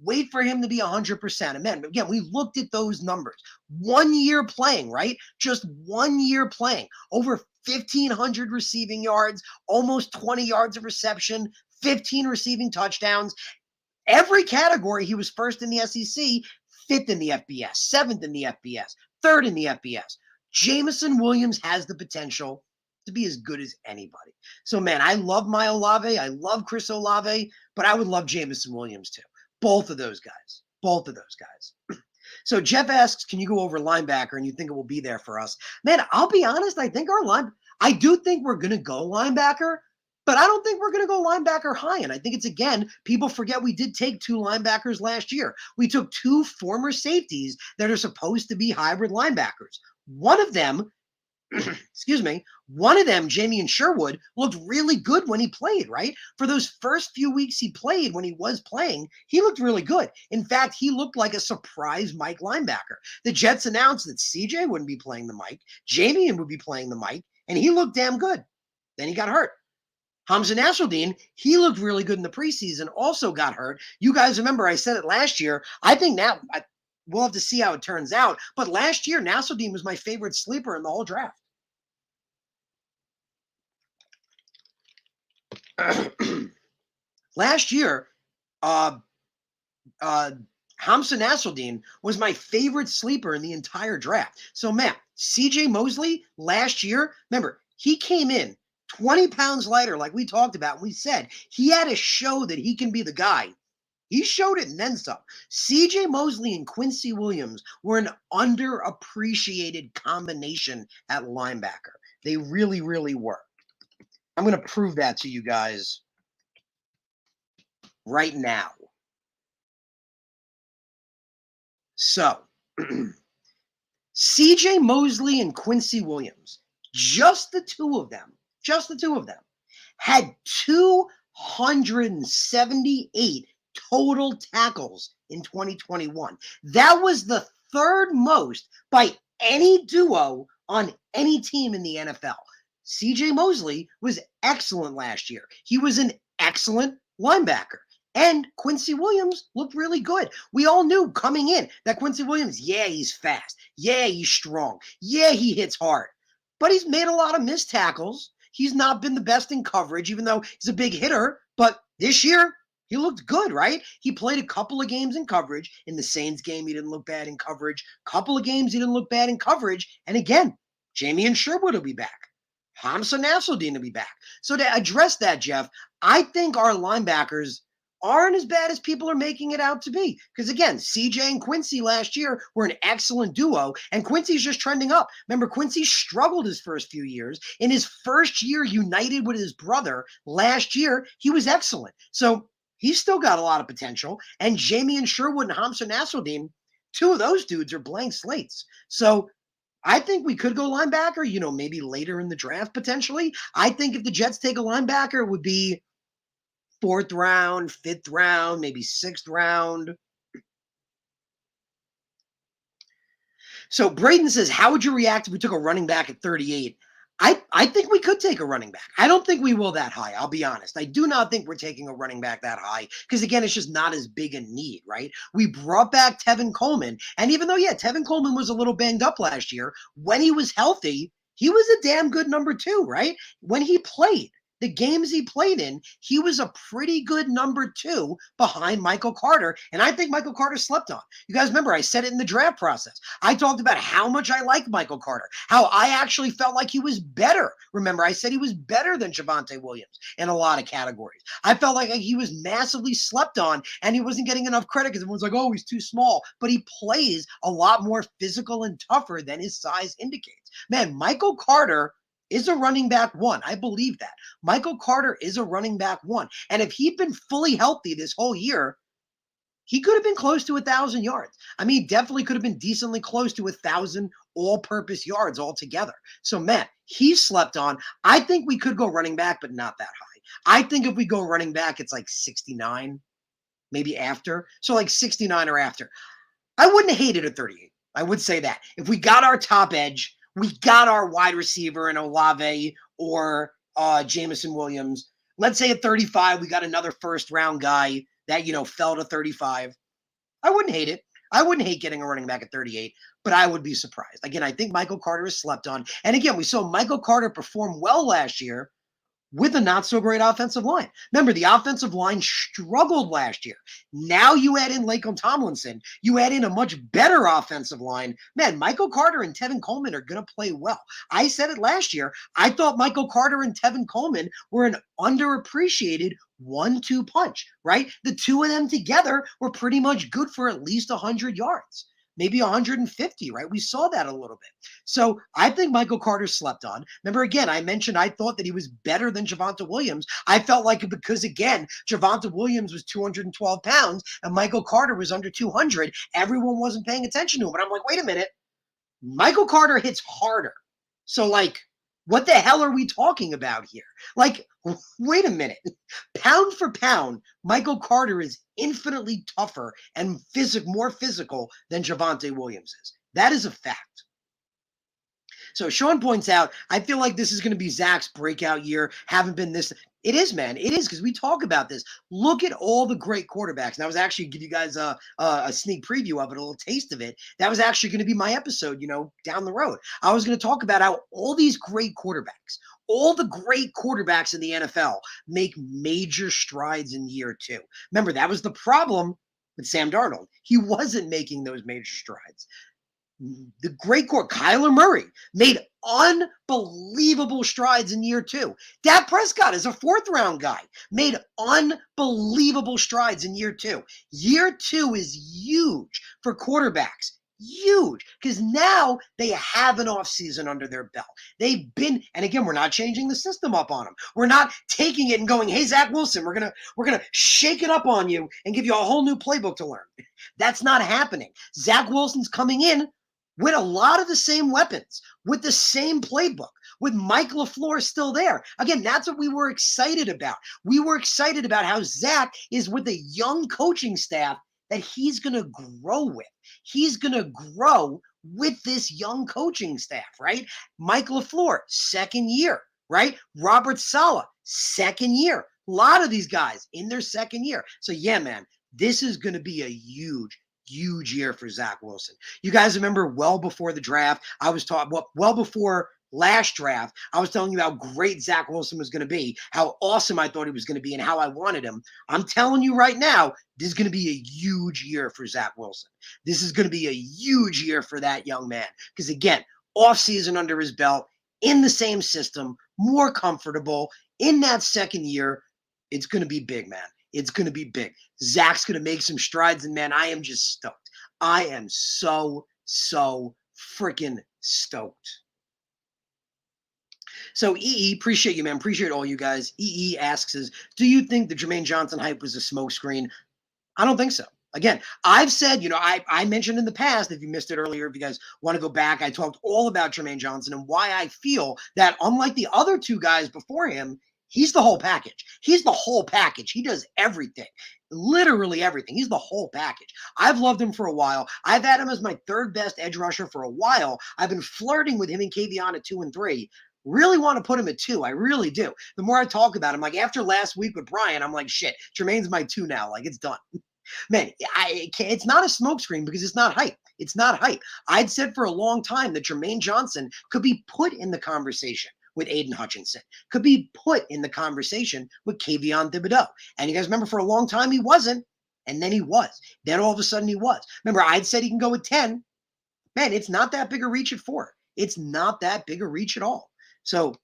wait for him to be 100%. And man, again, we looked at those numbers. 1 year playing, right? Just 1 year playing. Over 1,500 receiving yards, almost 20 yards of reception, 15 receiving touchdowns. Every category, he was first in the SEC, fifth in the FBS, seventh in the FBS, third in the FBS. Jameson Williams has the potential to be as good as anybody. So, man, I love my Olave. I love Chris Olave, but I would love Jameson Williams too. Both of those guys. Both of those guys. So Jeff asks, can you go over linebacker and you think it will be there for us? Man, I'll be honest. I do think we're going to go linebacker, but I don't think we're going to go linebacker high. And I think it's, again, people forget we did take 2 linebackers last year. We took 2 former safeties that are supposed to be hybrid linebackers. One of them, Jamien Sherwood, looked really good when he played, right? For those first few weeks he played, when he was playing, he looked really good. In fact, he looked like a surprise Mike linebacker. The Jets announced that CJ wouldn't be playing the Mike, Jamien would be playing the Mike, and he looked damn good. Then he got hurt. Hamza Nasruddin, he looked really good in the preseason, also got hurt. You guys remember I said it last year. I think now we'll have to see how it turns out. But last year, Nasruddin was my favorite sleeper in the whole draft. Last year, Hamza Nasruddin was my favorite sleeper in the entire draft. So, man, CJ Mosley last year, remember, he came in 20 pounds lighter, like we talked about. We said he had to show that he can be the guy. He showed it and then some. CJ Mosley and Quincy Williams were an underappreciated combination at linebacker. They really, really were. I'm going to prove that to you guys right now. So, CJ Mosley and Quincy Williams, just the two of them, had 278 total tackles in 2021. That was the third most by any duo on any team in the NFL. CJ Mosley was excellent last year. He was an excellent linebacker. And Quincy Williams looked really good. We all knew coming in that Quincy Williams, yeah, he's fast. Yeah, he's strong. Yeah, he hits hard. But he's made a lot of missed tackles. He's not been the best in coverage, even though he's a big hitter. But this year, he looked good, right? He played a couple of games in coverage. In the Saints game, he didn't look bad in coverage. Couple of games, he didn't look bad in coverage. And again, Jamien Sherwood will be back. Hamza Nasruddin will be back. So to address that, Jeff, I think our linebackers aren't as bad as people are making it out to be. Because again, CJ and Quincy last year were an excellent duo, and Quincy's just trending up. Remember, Quincy struggled his first few years. In his first year united with his brother last year, he was excellent. So he's still got a lot of potential. And Jamien Sherwood and Hamza Nasruddin, 2 of those dudes are blank slates. So I think we could go linebacker, maybe later in the draft potentially. I think if the Jets take a linebacker, it would be 4th round, 5th round, maybe 6th round. So Braden says, how would you react if we took a running back at 38? I think we could take a running back. I don't think we will that high. I'll be honest. I do not think we're taking a running back that high because, again, it's just not as big a need, right? We brought back Tevin Coleman. And even though, Tevin Coleman was a little banged up last year, when he was healthy, he was a damn good number 2, right? When he played, the games he played in, he was a pretty good number 2 behind Michael Carter. And I think Michael Carter slept on. You guys remember, I said it in the draft process. I talked about how much I liked Michael Carter, how I actually felt like he was better. Remember, I said he was better than Javonte Williams in a lot of categories. I felt like he was massively slept on and he wasn't getting enough credit because everyone's like, oh, he's too small. But he plays a lot more physical and tougher than his size indicates. Man, Michael Carter is a running back 1. I believe that. Michael Carter is a running back 1. And if he'd been fully healthy this whole year, he could have been close to 1,000 yards. I mean, definitely could have been decently close to 1,000 all-purpose yards altogether. So, man, he's slept on. I think we could go running back, but not that high. I think if we go running back, it's like 69, maybe after. So, like 69 or after. I wouldn't hate it at 38. I would say that. If we got our top edge, we got our wide receiver in Olave or Jameson Williams. Let's say at 35, we got another first-round guy that, fell to 35. I wouldn't hate it. I wouldn't hate getting a running back at 38, but I would be surprised. Again, I think Michael Carter is slept on. And again, we saw Michael Carter perform well last year with a not so great offensive line. Remember, the offensive line struggled last year. Now you add in Laken Tomlinson, you add in a much better offensive line. Man, Michael Carter and Tevin Coleman are going to play well. I said it last year. I thought Michael Carter and Tevin Coleman were an underappreciated 1-2 punch, right? The two of them together were pretty much good for at least 100 yards. Maybe 150, right? We saw that a little bit. So I think Michael Carter slept on. Remember, again, I mentioned I thought that he was better than Javonte Williams. I felt like it because, again, Javonte Williams was 212 pounds and Michael Carter was under 200. Everyone wasn't paying attention to him. But I'm like, wait a minute. Michael Carter hits harder. So, like, what the hell are we talking about here? Like, wait a minute. Pound for pound, Michael Carter is infinitely tougher and more physical than Javonte Williams is. That is a fact. So Sean points out, I feel like this is going to be Zach's breakout year. Haven't been this. It is, man. It is, because we talk about this. Look at all the great quarterbacks. And I was actually give you guys a sneak preview of it, a little taste of it. That was actually going to be my episode, down the road. I was going to talk about how all these great quarterbacks, all the great quarterbacks in the NFL make major strides in year two. Remember, that was the problem with Sam Darnold. He wasn't making those major strides. The great Kyler Murray made unbelievable strides in year two. Dak Prescott is a fourth-round guy, made unbelievable strides in year two. Year two is huge for quarterbacks. Huge, because now they have an offseason under their belt. They've been, and again, we're not changing the system up on them. We're not taking it and going, hey, Zach Wilson, we're gonna shake it up on you and give you a whole new playbook to learn. That's not happening. Zach Wilson's coming in with a lot of the same weapons, with the same playbook, with Mike LaFleur still there. Again, that's what we were excited about. We were excited about how Zach is with a young coaching staff that he's going to grow with. He's going to grow with this young coaching staff, right? Mike LaFleur, second year, right? Robert Saleh, second year. A lot of these guys in their second year. So yeah, man, this is going to be a huge year for Zach Wilson. You guys remember well before the draft, I was talking, well before last draft, I was telling you how great Zach Wilson was going to be, how awesome I thought he was going to be, and how I wanted him. I'm telling you right now, this is going to be a huge year for Zach Wilson. This is going to be a huge year for that young man. Because again, offseason under his belt, in the same system, more comfortable, in that second year, it's going to be big, man. It's going to be big. Zach's going to make some strides, and man, I am just stoked. I am so freaking stoked. So EE, appreciate you, man. Appreciate all you guys. EE asks is, do you think the Jermaine Johnson hype was a smokescreen? I don't think so. Again, I've said, I mentioned in the past, if you missed it earlier, if you guys want to go back, I talked all about Jermaine Johnson and why I feel that unlike the other two guys before him, he's the whole package. He's the whole package. He does everything, literally everything. He's the whole package. I've loved him for a while. I've had him as my third best edge rusher for a while. I've been flirting with him and K'Veon at 2 and 3. Really want to put him at 2. I really do. The more I talk about him, like after last week with Brian, I'm like, shit, Jermaine's my 2 now. Like, it's done. Man, it's not a smokescreen because it's not hype. It's not hype. I'd said for a long time that Jermaine Johnson could be put in the conversation with Aiden Hutchinson, could be put in the conversation with Kayvon Thibodeaux. And you guys remember for a long time he wasn't, and then he was. Then all of a sudden he was. Remember, I'd said he can go with 10. Man, it's not that big a reach at 4. It's not that big a reach at all. So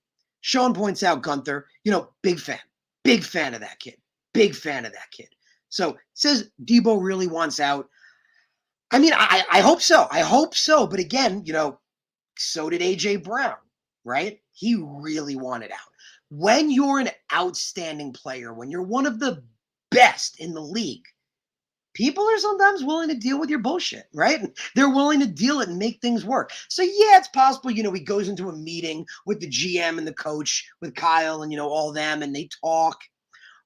Sean points out Gunther, big fan of that kid. Big fan of that kid. So says Debo really wants out. I mean, I hope so. I hope so. But again, so did A.J. Brown, right? He really wanted out. When you're an outstanding player, when you're one of the best in the league, people are sometimes willing to deal with your bullshit, right? They're willing to deal it and make things work. So yeah, it's possible, he goes into a meeting with the GM and the coach, with Kyle and, all them, and they talk.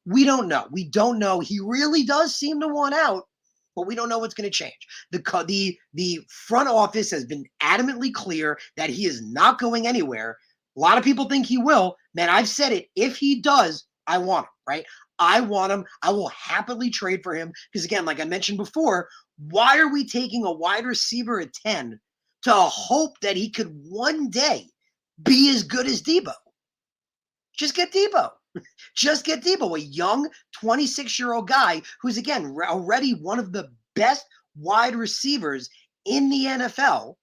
We don't know. We don't know. He really does seem to want out, but we don't know what's going to change. The front office has been adamantly clear that he is not going anywhere. A lot of people think he will. Man, I've said it. If he does, I want him, right? I want him. I will happily trade for him because, again, like I mentioned before, why are we taking a wide receiver at 10 to hope that he could one day be as good as Debo? Just get Debo. Just get Debo, a young 26-year-old guy who's, again, already one of the best wide receivers in the NFL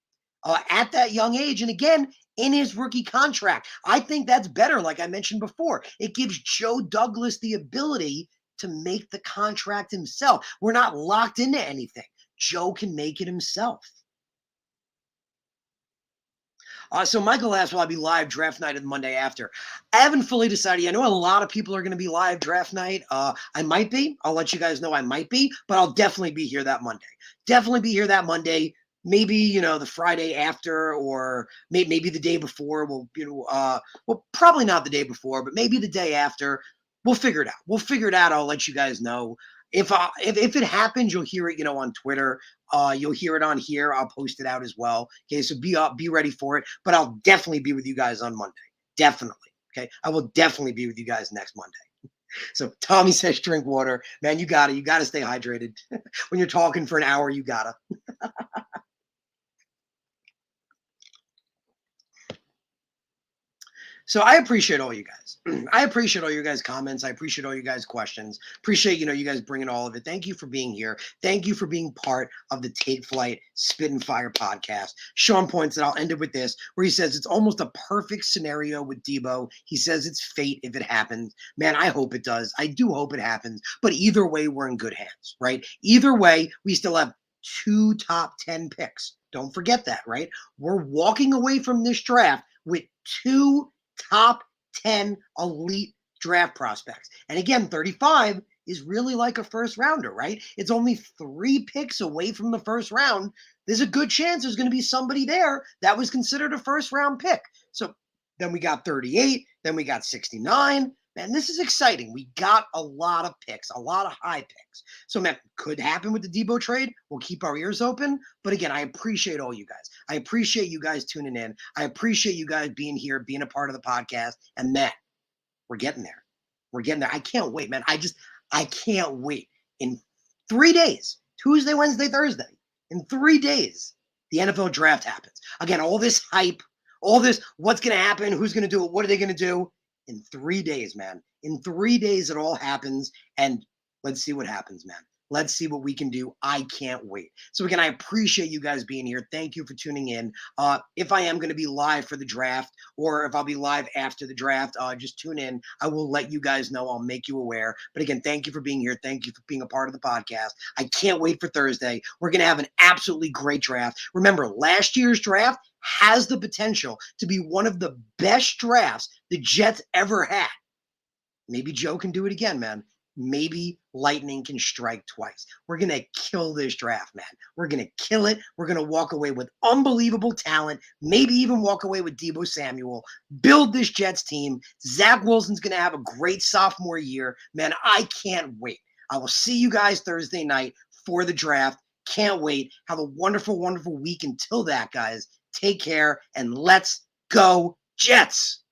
at that young age. And again, in his rookie contract. I think that's better, like I mentioned before. It gives Joe Douglas the ability to make the contract himself. We're not locked into anything. Joe can make it himself. So Michael asked, will I be live draft night and the Monday after? I haven't fully decided. I know a lot of people are going to be live draft night. I might be. I'll let you guys know I might be, but I'll definitely be here that Monday. Definitely be here that Monday. Maybe, the Friday after, or maybe the day before. Well, probably not the day before, but maybe the day after. We'll figure it out. We'll figure it out. I'll let you guys know. If it happens, you'll hear it, on Twitter. You'll hear it on here. I'll post it out as well. Okay, so be ready for it. But I'll definitely be with you guys on Monday. Definitely. Okay, I will definitely be with you guys next Monday. So Tommy says, drink water, man. You gotta stay hydrated. When you're talking for an hour, you gotta. So I appreciate all you guys. I appreciate all your guys' comments. I appreciate all you guys' questions. Appreciate, you guys bringing all of it. Thank you for being here. Thank you for being part of the Take Flight Spit and Fire podcast. Sean points, and I'll end it with this, where he says it's almost a perfect scenario with Debo. He says it's fate if it happens. Man, I hope it does. I do hope it happens. But either way, we're in good hands, right? Either way, we still have 2 top 10 picks. Don't forget that, right? We're walking away from this draft with 2 top 10 elite draft prospects. And again, 35 is really like a first rounder, right? It's only 3 picks away from the first round. There's a good chance there's going to be somebody there that was considered a first round pick. So then we got 38, then we got 69. Man, this is exciting. We got a lot of picks, a lot of high picks. So, man, could happen with the Debo trade. We'll keep our ears open. But again, I appreciate all you guys. I appreciate you guys tuning in. I appreciate you guys being here, being a part of the podcast. And man, we're getting there. We're getting there. I can't wait, man. I can't wait. In 3 days, Tuesday, Wednesday, Thursday, in 3 days, the NFL draft happens. Again, all this hype, all this, what's going to happen, who's going to do it, what are they going to do? In 3 days, man. In 3 days, it all happens. And let's see what happens, man. Let's see what we can do. I can't wait. So again, I appreciate you guys being here. Thank you for tuning in. If I am going to be live for the draft, or if I'll be live after the draft, just tune in. I will let you guys know. I'll make you aware. But again, thank you for being here. Thank you for being a part of the podcast. I can't wait for Thursday. We're going to have an absolutely great draft. Remember, last year's draft has the potential to be one of the best drafts the Jets ever had. Maybe Joe can do it again, man. Maybe lightning can strike twice. We're going to kill this draft, man. We're going to kill it. We're going to walk away with unbelievable talent, maybe even walk away with Debo Samuel, build this Jets team. Zach Wilson's going to have a great sophomore year. Man, I can't wait. I will see you guys Thursday night for the draft. Can't wait. Have a wonderful, wonderful week until that, guys. Take care, and let's go Jets.